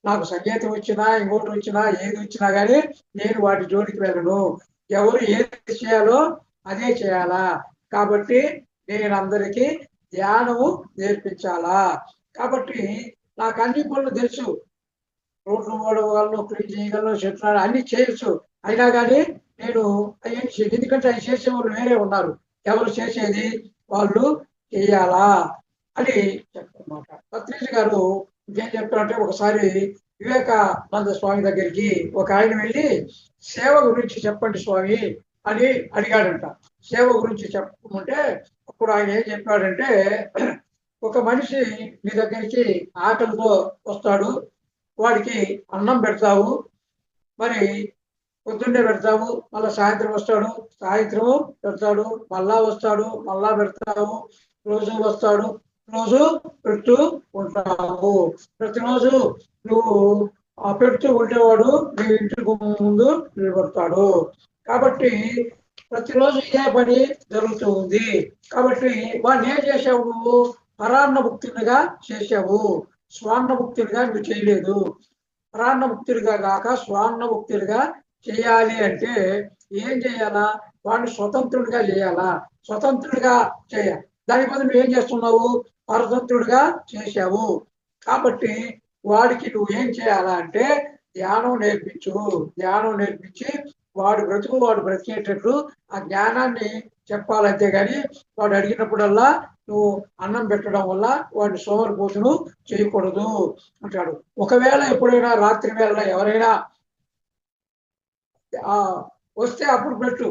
నాకు సంగీతం వచ్చినా ఇంకోటి వచ్చినా ఏది వచ్చినా కానీ నేను వాటి జోలికి వెళ్ళను. ఎవరు ఏది చేయాలో అదే చేయాలా. కాబట్టి నేను అందరికీ ధ్యానము నేర్పించాలా. కాబట్టి నాకు అన్ని పనులు తెలుసు, రోడ్లు ఓడగలను, క్లీన్ చేయగలను, చెట్లు అన్ని చేయొచ్చు. అయినా కానీ నేను అవి ఎందుకంటే అవి చేసేవాళ్ళు వేరే ఉన్నారు, ఎవరు చేసేది వాళ్ళు చేయాలా అని చెప్తున్నమాట. పత్రిజీ గారు ఇంకేం చెప్తారంటే, ఒకసారి వివేకానంద స్వామి దగ్గరికి ఒక ఆయన వెళ్ళి సేవ గురించి చెప్పండి స్వామి అని అడిగాడంట. సేవ గురించి చెప్పమంటే అప్పుడు ఆయన ఏం చెప్పాడంటే, ఒక మనిషి మీ దగ్గరికి ఆకలితో వస్తాడు, వాడికి అన్నం పెడతావు, మరి పొద్దున్నే పెడతావు, మళ్ళా సాయంత్రం వస్తాడు, సాయంత్రం పెడతాడు, మళ్ళా వస్తాడు, మళ్ళా పెడతావు, రోజు వస్తాడు, రోజు పెడుతూ ఉంటావు. ప్రతిరోజు నువ్వు పెడుతూ ఉండేవాడు నీ ఇంటి ముందు నిలబడతాడు. కాబట్టి ప్రతిరోజు ఇదే పని జరుగుతూ ఉంది. కాబట్టి వాడిని ఏం చేసావు? నువ్వు పరాన్న భుక్తునిగా చేసావు, స్వాన్న భుక్తునిగా నువ్వు చేయలేదు. పరాన్న భుక్తుడిగా కాక స్వాన్న భుక్తుడిగా చేయాలి అంటే ఏం చేయాలా? వాడిని స్వతంత్రుడిగా చేయాలా. స్వతంత్రుడిగా చేయాలి, దాని బదులు నువ్వు ఏం చేస్తున్నావు? పరతంత్రుడిగా చేశావు. కాబట్టి వాడికి నువ్వు ఏం చేయాలా అంటే ధ్యానం నేర్పించు. ధ్యానం నేర్పించి వాడు బ్రతికేటట్లు ఆ జ్ఞానాన్ని చెప్పాలంతే గాని వాడు అడిగినప్పుడల్లా నువ్వు అన్నం పెట్టడం వల్ల వాడిని సోమరిపోతును చేయకూడదు అంటాడు. ఒకవేళ ఎప్పుడైనా రాత్రి వేళ ఎవరైనా వస్తే అప్పుడు పెట్టు,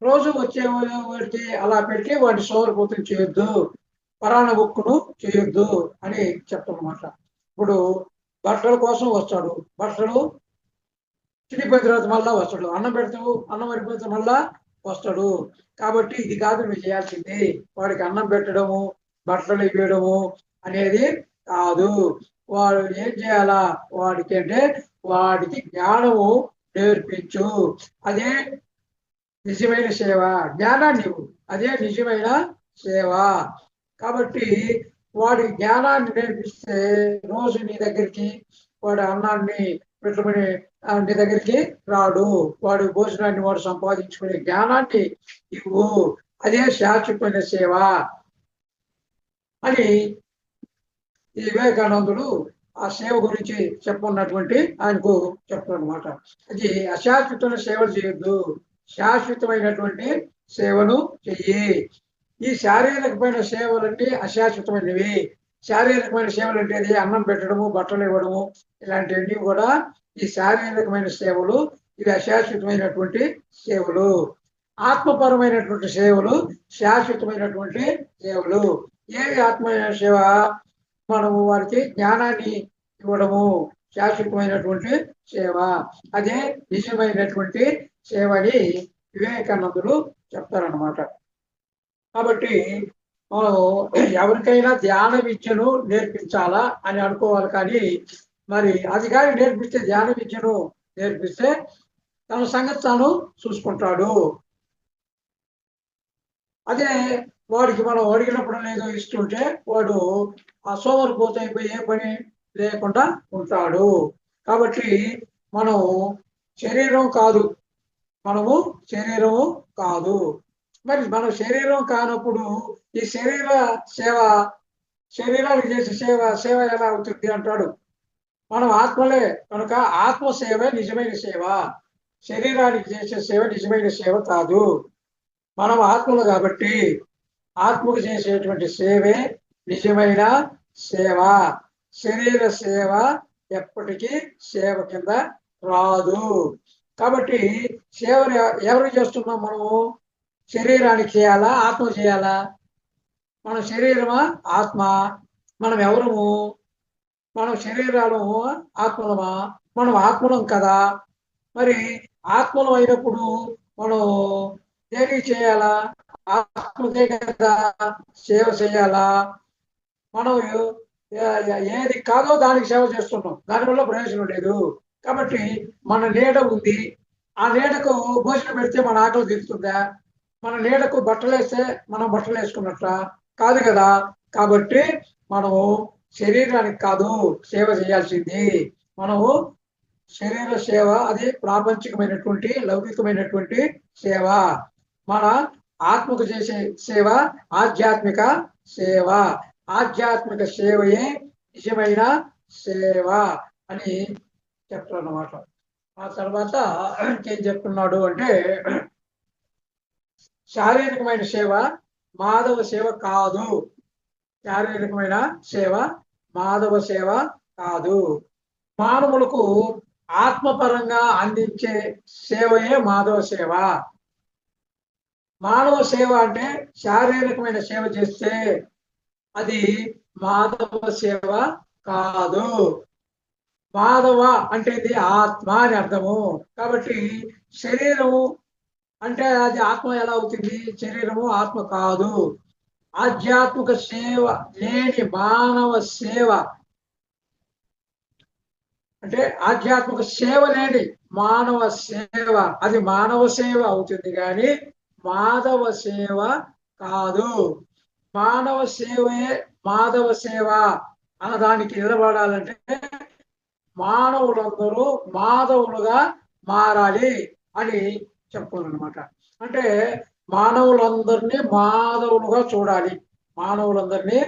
రోజు వచ్చే వాడికి అలా పెట్టి వాడిని సోమరిపోతును చేయొద్దు, పరాణ బుక్కును చేయొద్దు అని చెప్తామన్నమాట. ఇప్పుడు బట్టల కోసం వస్తాడు, బట్టలు చిరిగిపోయిన తర్వాత మళ్ళా వస్తాడు, అన్నం పెడతావు, అన్నం అయిపోతే మళ్ళా వస్తాడు. కాబట్టి ఇది కాదు నువ్వు చేయాల్సింది, వాడికి అన్నం పెట్టడము బట్టలు ఇవ్వడము అనేది కాదు. వాడు ఏం చేయాలా? వాడికి అంటే వాడికి జ్ఞానము నేర్పించు, అదే నిజమైన సేవ. జ్ఞానాన్ని ఇవ్వు, అదే నిజమైన సేవ. కాబట్టి వాడి జ్ఞానాన్ని నేర్పిస్తే రోజు నీ దగ్గరికి వాడు అన్నాన్ని పెట్టుకుని నీ దగ్గరికి రాడు, వాడు భోజనాన్ని వాడు సంపాదించుకునే జ్ఞానాన్ని ఇవ్వు, అదే శాశ్వతమైన సేవ అని ఈ వివేకానందుడు ఆ సేవ గురించి చెప్పుకున్నటువంటి ఆయనకు చెప్తాడు అనమాట. అది అశాశ్వతమైన సేవలు చేయొద్దు, శాశ్వతమైనటువంటి సేవను చెయ్యి. ఈ శారీరకమైన సేవలంటే అశాశ్వతమైనవి. శారీరకమైన సేవలు అంటే అన్నం పెట్టడము, బట్టలు ఇవ్వడము, ఇలాంటివన్నీ కూడా ఈ శారీరకమైన సేవలు. ఇవి అశాశ్వతమైనటువంటి సేవలు. ఆత్మపరమైనటువంటి సేవలు శాశ్వతమైనటువంటి సేవలు. ఏవి ఆత్మమైన సేవ? మనము వారికి జ్ఞానాన్ని ఇవ్వడము శాశ్వతమైనటువంటి సేవ, అదే నిజమైనటువంటి సేవ అని వివేకానందుడు చెప్తారన్నమాట. కాబట్టి మనం ఎవరికైనా ధ్యాన విద్యను నేర్పించాలా అని అనుకోవాలి, కానీ మరి అది కానీ నేర్పిస్తే, ధ్యాన విద్యను నేర్పిస్తే తన సంగతి తాను చూసుకుంటాడు. అదే వాడికి మనం అడిగినప్పుడు ఏదో ఇస్తుంటే వాడు ఆ సోమరిపోతూ అయిపోయి ఏ పని లేకుండా ఉంటాడు. కాబట్టి మనం శరీరం కాదు, మనము శరీరము కాదు. మరి మనం శరీరం కానప్పుడు ఈ శరీర సేవ, శరీరానికి చేసే సేవ ఎలా అవుతుంది అంటాడు. మనం ఆత్మలే కనుక ఆత్మ సేవే నిజమైన సేవ, శరీరానికి చేసే సేవ నిజమైన సేవ కాదు. మనం ఆత్మలు కాబట్టి ఆత్మకు చేసేటువంటి సేవే నిజమైన సేవ. శరీర సేవ ఎప్పటికీ సేవ కింద రాదు. కాబట్టి సేవను ఎవరు చేస్తున్నాం? మనము శరీరానికి చేయాలా, ఆత్మ చేయాలా? మన శరీరమా, ఆత్మ? మనం ఎవరము? మనం శరీరాలము, ఆత్మలమా? మనం ఆత్మలం కదా. మరి ఆత్మలం అయినప్పుడు మనం దేనికి చేయాలా? ఆత్మకే కదా సేవ చేయాలా. మనం ఏది కాదో దానికి సేవ చేస్తున్నాం, దానివల్ల ప్రయోజనం లేదు. కాబట్టి మన నీడ ఉంది, ఆ నీడకు భోజనం పెడితే మన ఆకలి తీరుతుందా? మన నీడకు బట్టలు వేస్తే మనం బట్టలు వేసుకున్నట్లా? కాదు కదా. కాబట్టి మనము శరీరానికి కాదు సేవ చేయాల్సింది, మనము శరీర సేవ అది ప్రాపంచికమైనటువంటి లౌకికమైనటువంటి సేవ. మన ఆత్మకు చేసే సేవ ఆధ్యాత్మిక సేవ. ఆధ్యాత్మిక సేవయే నిజమైన సేవ అని చెప్తారు అన్నమాట. ఆ తర్వాత ఇంకేం చెప్తున్నాడు అంటే, శారీరకమైన సేవ మాధవ సేవ కాదు. శారీరకమైన సేవ మాధవ సేవ కాదు. మానవులకు ఆత్మపరంగా అందించే సేవయే మాధవ సేవ. మానవ సేవ అంటే శారీరకమైన సేవ చేస్తే అది మాధవ సేవ కాదు. మాధవ అంటే ఇది ఆత్మ అని అర్థము. కాబట్టి శరీరము అంటే అది ఆత్మ ఎలా అవుతుంది? శరీరము ఆత్మ కాదు. ఆధ్యాత్మిక సేవ లేని మానవ సేవ అంటే ఆధ్యాత్మిక సేవ లేని మానవ సేవ అది మానవ సేవ అవుతుంది కానీ మాధవ సేవ కాదు. మానవ సేవే మాధవ సేవ అన్నదానికి నిలబడాలంటే మానవులందరూ మాధవులుగా మారాలి అని చెప్తున్నారన్నమాట. అంటే మానవులందరినీ మాధవులుగా చూడాలి. మానవులందరినీ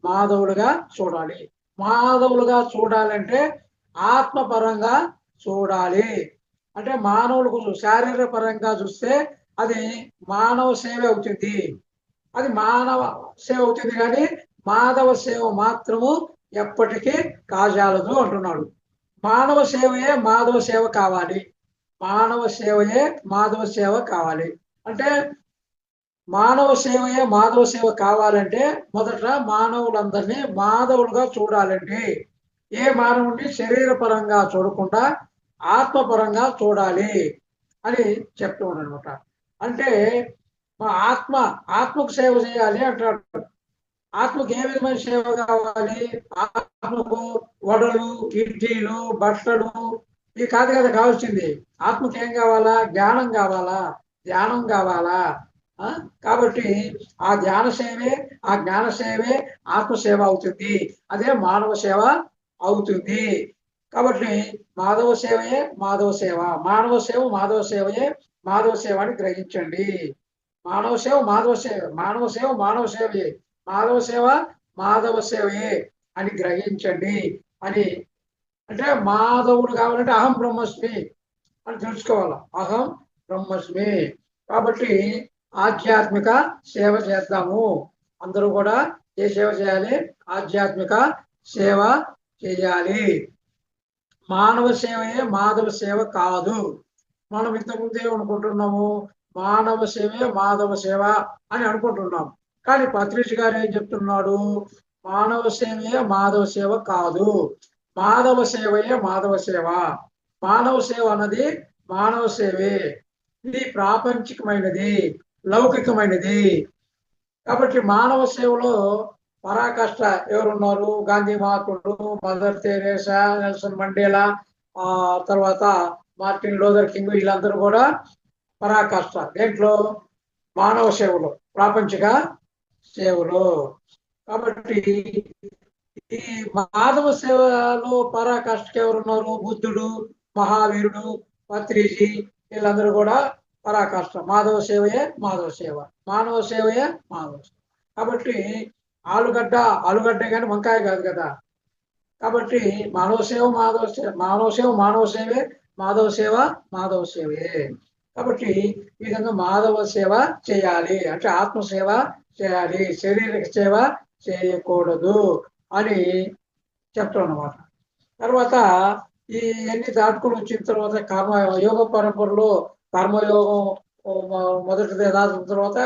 మాధవులుగా చూడాలి. మాధవులుగా చూడాలంటే ఆత్మపరంగా చూడాలి. అంటే మానవులకు శారీరక పరంగా చూస్తే అది మానవ సేవ అవుతుంది, అది మానవ సేవ అవుతుంది కానీ మాధవ సేవ మాత్రము ఎప్పటికీ కాజాలదు అంటున్నాడు. మానవ సేవయే మాధవ సేవ కావాలి. మానవ సేవయే మాధవ సేవ కావాలి అంటే మానవ సేవయే మాధవ సేవ కావాలంటే మొదట మానవులందరినీ మాధవులుగా చూడాలంటే ఏ మానవుడిని శరీర పరంగా చూడకుండా ఆత్మపరంగా చూడాలి అని చెప్తూ అనమాట. అంటే మా ఆత్మకు సేవ చేయాలి అంటాడు. ఆత్మకు ఏ విధమైన సేవ కావాలి? ఆత్మకు వడలు, ఇడ్లీలు, బట్టలు ఇవి కాదు కదా కావాల్సింది. ఆత్మకి ఏం కావాలా? జ్ఞానం కావాలా, ధ్యానం కావాలా. కాబట్టి ఆ ధ్యాన సేవే, ఆ జ్ఞాన సేవే ఆత్మసేవ అవుతుంది, అదే మానవ సేవ అవుతుంది. కాబట్టి మాధవ సేవయే మాధవ సేవ, మానవ సేవ మాధవ సేవయే మాధవ సేవ అని గ్రహించండి. మానవ సేవ మాధవ సేవ, మానవ సేవ మానవ సేవయే, మాధవ సేవ మాధవ సేవయే అని గ్రహించండి అని. అంటే మాధవుడు కావాలంటే అహం బ్రహ్మస్మి అని తెలుసుకోవాలి. అహం బ్రహ్మస్మి. కాబట్టి ఆధ్యాత్మిక సేవ చేద్దాము. అందరూ కూడా ఏ సేవ చేయాలి? ఆధ్యాత్మిక సేవ చేయాలి. మానవ సేవయే మాధవ సేవ కాదు. మనం ఇంతకుముందు ఏమనుకుంటున్నాము? మానవ సేవే మాధవ సేవ అని అనుకుంటున్నాం. కానీ పత్రిష్ గారు ఏం చెప్తున్నాడు? మానవ సేవయే మాధవ సేవ కాదు, మాధవ సేవయే మాధవ సేవ. మానవ సేవ అన్నది మానవ సేవే, ఇది ప్రాపంచికమైనది, లౌకికమైనది. కాబట్టి మానవ సేవలో పరాకాష్ట ఎవరున్నారు? గాంధీ మహాత్ముడు, మదర్ తెరేసా, నెల్సన్ మండేలా, తర్వాత మార్టిన్ లూథర్ కింగ్, వీళ్ళందరూ కూడా పరాకాష్ట దేంట్లో? మానవ సేవలో, ప్రాపంచిక సేవలో. కాబట్టి ఈ మాధవ సేవలో పరాకాష్ఠకి ఎవరున్నారు? బుద్ధుడు, మహావీరుడు, పత్రిజీ, వీళ్ళందరూ కూడా పరాకాష్ఠ. మాధవ సేవయే మాధవ సేవ, మానవ సేవయే మాధవ సేవ. కాబట్టి ఆలుగడ్డ కానీ వంకాయ కాదు కదా. కాబట్టి మానవ సేవ మాధవ సేవ, మానవ సేవ మానవ సేవే, మాధవ సేవ మాధవ సేవే. కాబట్టి ఈ విధంగా మాధవ సేవ చేయాలి అంటే ఆత్మసేవ చేయాలి, శారీరక సేవ చేయకూడదు అని చెప్తాం అన్నమాట. తర్వాత ఈ అన్ని దాటుకుని వచ్చిన తర్వాత యోగ పరంపరలో కర్మయోగం మొదటిది దాటిన తర్వాత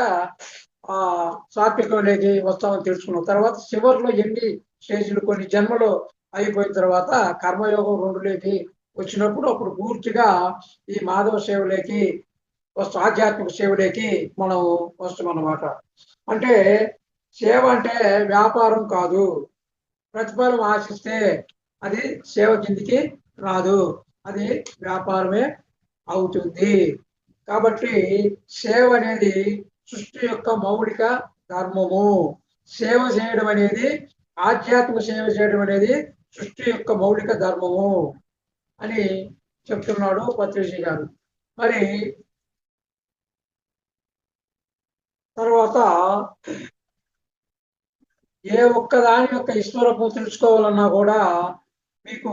సాత్వికంలోకి వస్తామని తెలుసుకున్న తర్వాత చివరిలో ఎన్ని స్టేజ్లు, కొన్ని జన్మలు అయిపోయిన తర్వాత కర్మయోగం 2లోకి వచ్చినప్పుడు అప్పుడు పూర్తిగా ఈ మాధవ సేవలోకి ఆధ్యాత్మిక సేవలోకి మనం వస్తాం అన్నమాట. అంటే సేవ అంటే వ్యాపారం కాదు. ప్రతిఫలం ఆశిస్తే అది సేవ కిందికి రాదు, అది వ్యాపారమే అవుతుంది. కాబట్టి సేవ అనేది సృష్టి యొక్క మౌలిక ధర్మము. సేవ చేయడం అనేది, ఆధ్యాత్మిక సేవ చేయడం అనేది సృష్టి యొక్క మౌలిక ధర్మము అని చెప్తున్నాడు పత్రిజీ గారు. మరి తర్వాత ఏ ఒక్కదాని యొక్క ఈశ్వరత్వం తెలుసుకోవాలన్నా కూడా మీకు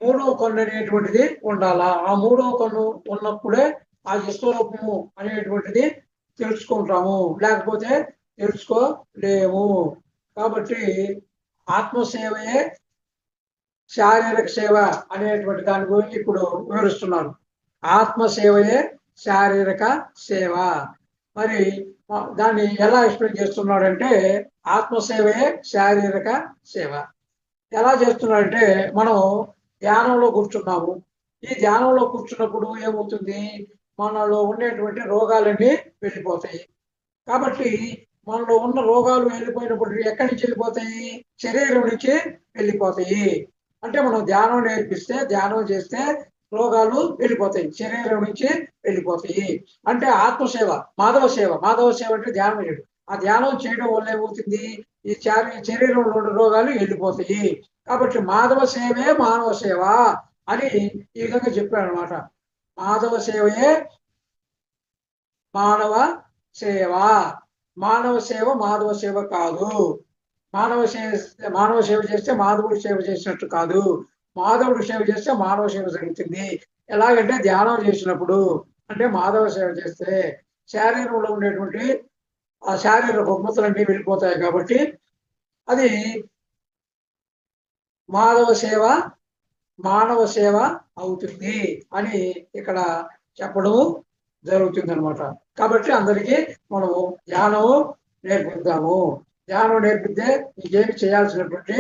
మూడవ కన్ను అనేటువంటిది ఉండాలా. ఆ మూడవ కన్ను ఉన్నప్పుడే ఆ ఈశ్వరూపము అనేటువంటిది తెలుసుకుంటాము, లేకపోతే తెలుసుకోలేము. కాబట్టి ఆత్మసేవయే శారీరక సేవ అనేటువంటి దాని గురించి ఇప్పుడు వివరిస్తున్నారు. ఆత్మసేవయే శారీరక సేవ. మరి దాన్ని ఎలా ఎక్స్ప్లెయిన్ చేస్తున్నాడంటే, ఆత్మసేవయే శారీరక సేవ ఎలా చేస్తున్నాడంటే, మనం ధ్యానంలో కూర్చున్నాము. ఈ ధ్యానంలో కూర్చున్నప్పుడు ఏమవుతుంది, మనలో ఉండేటువంటి రోగాలన్నీ వెళ్ళిపోతాయి. కాబట్టి మనలో ఉన్న రోగాలు వెళ్ళిపోయినప్పుడు ఎక్కడి నుంచి వెళ్ళిపోతాయి, శరీరం నుంచి వెళ్ళిపోతాయి. అంటే మనం ధ్యానం నేర్పిస్తే, ధ్యానం చేస్తే రోగాలు వెళ్ళిపోతాయి, శరీరం నుంచి వెళ్ళిపోతాయి. అంటే ఆత్మసేవ, మాధవ సేవ. మాధవ సేవ అంటే ధ్యానం చేయడం. ఆ ధ్యానం చేయడం వల్ల ఏమవుతుంది, ఈ శరీరంలో ఉన్న రోగాలు వెళ్ళిపోతాయి. కాబట్టి మాధవ సేవే మానవ సేవ అని ఈ విధంగా చెప్పాడు అనమాట. మాధవ సేవయే మానవ సేవ. మానవ సేవ మాధవ సేవ కాదు. మానవ సేవ చేస్తే మాధవుడు సేవ చేసినట్టు కాదు. మాధవుడు సేవ చేస్తే మానవ సేవ జరుగుతుంది. ఎలాగంటే ధ్యానం చేసినప్పుడు, అంటే మాధవ సేవ చేస్తే శరీరంలో ఉండేటువంటి ఆ శారీరక రుగ్మతలన్నీ వెళ్ళిపోతాయి. కాబట్టి అది మాధవ సేవ మానవ సేవ అవుతుంది అని ఇక్కడ చెప్పడం జరుగుతుంది అనమాట. కాబట్టి అందరికీ మనము ధ్యానము నేర్పిద్దాము. ధ్యానం నేర్పితే ఇంకేమి చేయాల్సినటువంటి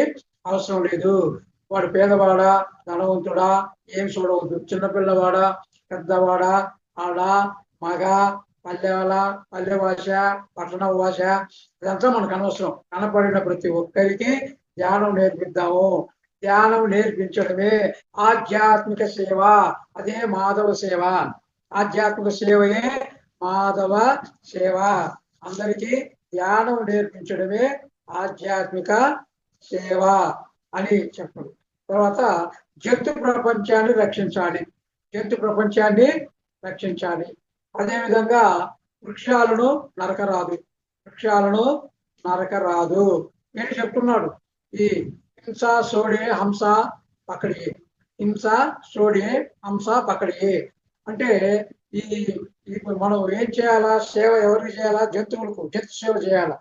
అవసరం లేదు. వాడు పేదవాడా ధనవంతుడా ఏం చూడవద్దు. చిన్నపిల్లవాడా పెద్దవాడా ఆడ మగ పల్లె భాష పట్టణ భాష ఇదంతా మనకు అనవసరం. కనపడిన ప్రతి ఒక్కరికి ధ్యానం నేర్పిద్దాము. ధ్యానం నేర్పించడమే ఆధ్యాత్మిక సేవ, అదే మాధవ సేవ. ఆధ్యాత్మిక సేవయే మాధవ సేవ. అందరికీ ధ్యానం నేర్పించడమే ఆధ్యాత్మిక సేవ అని చెప్పడు. తర్వాత జంతు ప్రపంచాన్ని రక్షించాలి. జంతు ప్రపంచాన్ని రక్షించాలి. అదేవిధంగా వృక్షాలను నరకరాదు. వృక్షాలను నరకరాదు నేను చెప్తున్నాడు. ఈ హింస సోడే హంస పకడియే, హింస సోడే హంస పకడియే అంటే ఈ మనం ఏం చేయాలా, సేవ ఎవరికి చేయాలా, జంతువులకు జంతు సేవ చేయాలా,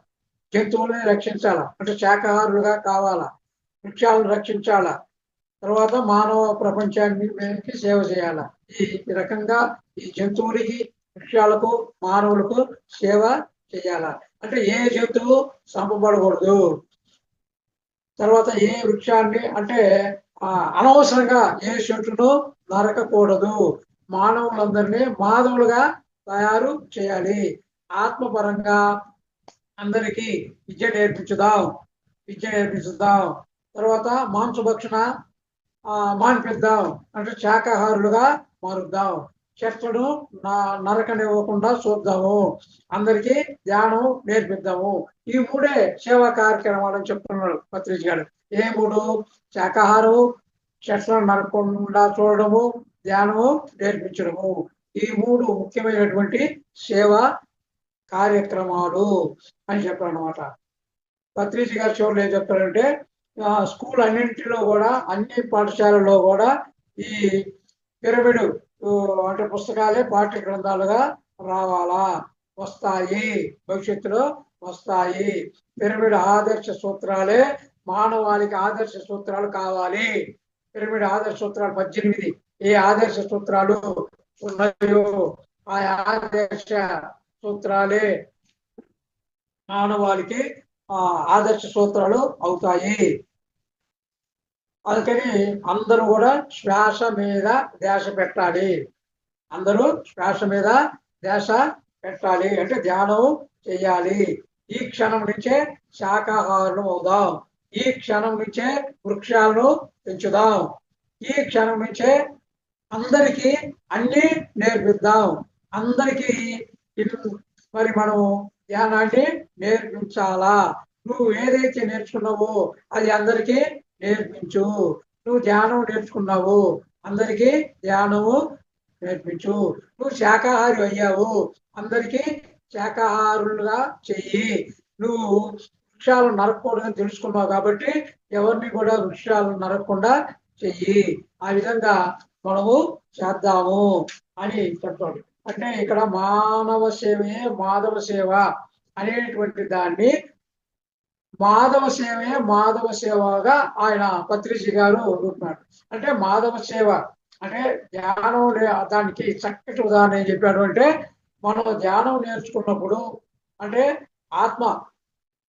జంతువుల్ని రక్షించాలా, అంటే శాకాహారులుగా కావాలా, వృక్షాలను రక్షించాలా, తర్వాత మానవ ప్రపంచానికి సేవ చేయాలా. ఈ రకంగా ఈ జంతువులకి వృక్షాలకు మానవులకు సేవ చేయాలా. అంటే ఏ జంతువు చంపబడకూడదు. తర్వాత ఏ వృక్షాన్ని అంటే అనవసరంగా ఏ చెట్టును నరకకూడదు. మానవులందరినీ మాధవులుగా తయారు చేయాలి. ఆత్మపరంగా అందరికీ విద్య నేర్పించుదాం. తర్వాత మాంసభక్షణ మానిపిద్దాం, అంటే శాకాహారులుగా మారుద్దాం. చెట్లను నరకనివ్వకుండా చూద్దాము. అందరికీ ధ్యానం నేర్పిద్దాము. ఈ మూడే సేవా కార్యక్రమాలు అని చెప్తున్నాడు పత్రిజీ గారు. ఏ మూడు? శాకాహారం, చెట్లను నరకకుండా చూడడము, ధ్యానము నేర్పించడము. ఈ మూడు ముఖ్యమైనటువంటి సేవా కార్యక్రమాలు అని చెప్పారనమాట. పత్రిజీ గారు చివరిలో ఏం చెప్తారంటే, స్కూల్ అన్నింటిలో కూడా, అన్ని పాఠశాలల్లో కూడా ఈ పిరమిడ్ అంటే పుస్తకాలే పాఠ్య గ్రంథాలుగా రావాలా, వస్తాయి, భవిష్యత్తులో వస్తాయి. పిరమిడ్ ఆదర్శ సూత్రాలే మానవాళికి ఆదర్శ సూత్రాలు కావాలి. పిరమిడ్ ఆదర్శ సూత్రాలు 18. ఏ ఆదర్శ సూత్రాలు ఉన్నాయో ఆ ఆదర్శ సూత్రాలే మానవాళికి ఆదర్శ సూత్రాలు అవుతాయి. అందుకని అందరూ కూడా శ్వాస మీద ధ్యాస పెట్టాలి. అందరూ శ్వాస మీద ధ్యాస పెట్టాలి, అంటే ధ్యానం చేయాలి. ఈ క్షణం నుంచే శాకాహారులు అవుదాం, ఈ క్షణం నుంచే వృక్షాలను పెంచుదాం, ఈ క్షణం నుంచే అందరికీ అన్ని నేర్పిద్దాం, అందరికీ మరి మనం ధ్యానాన్ని నేర్పించాలా. నువ్వు ఏదైతే నేర్చుకున్నావో అది అందరికీ నేర్పించు. నువ్వు ధ్యానం నేర్చుకున్నావు, అందరికీ ధ్యానము నేర్పించు. నువ్వు శాకాహారి అయ్యావు, అందరికీ శాకాహారులుగా చెయ్యి. నువ్వు వృక్షాలను నరకకూడదని తెలుసుకున్నావు కాబట్టి ఎవరిని కూడా వృక్షాలను నరకకుండా చెయ్యి. ఆ విధంగా మనము చేద్దాము అని చెప్తాడు. అంటే ఇక్కడ మానవ సేవయే మాధవ సేవ అనేటువంటి దాన్ని మాధవ సేవయే మాధవ సేవగా ఆయన పత్రిజీ గారు రూపున్నాడు. అంటే మాధవ సేవ అంటే ధ్యానం దానికి చక్కటి ఉదాహరణ ఏం చెప్పాడు అంటే, మనం ధ్యానం నేర్చుకున్నప్పుడు అంటే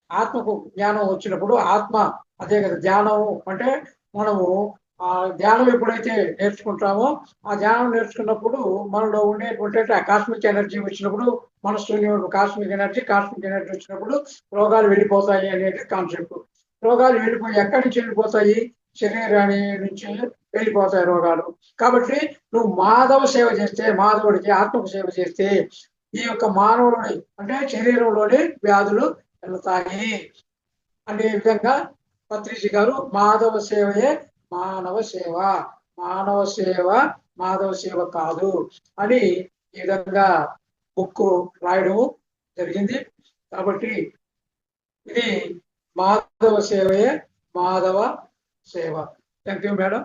ఆత్మకు జ్ఞానం వచ్చినప్పుడు ఆత్మ అదే కదా ధ్యానం అంటే, మనము ఆ ధ్యానం ఎప్పుడైతే నేర్చుకుంటామో ఆ ధ్యానం నేర్చుకున్నప్పుడు మనలో ఉండేటువంటి కాస్మిక్ ఎనర్జీ వచ్చినప్పుడు, మన శూన్యం కాస్మిక్ ఎనర్జీ వచ్చినప్పుడు రోగాలు వెళ్ళిపోతాయి అనేది కాన్సెప్ట్. రోగాలు వెళ్ళిపోయి ఎక్కడి నుంచి వెళ్ళిపోతాయి? శరీరాన్ని నుంచి వెళ్ళిపోతాయి రోగాలు. కాబట్టి నువ్వు మాధవ సేవ చేస్తే, మాధవుడికి ఆత్మకు సేవ చేస్తే ఈ యొక్క మానవుని అంటే శరీరంలోని వ్యాధులు వెళ్తాయి అనే విధంగా పత్రిజీ గారు మాధవ సేవయే మానవ సేవ, మానవ సేవ మాధవ సేవ కాదు అని ఈ విధంగా బుక్ రాయడం జరిగింది. కాబట్టి ఇది మాధవ సేవయే మాధవ సేవ. Thank you madam.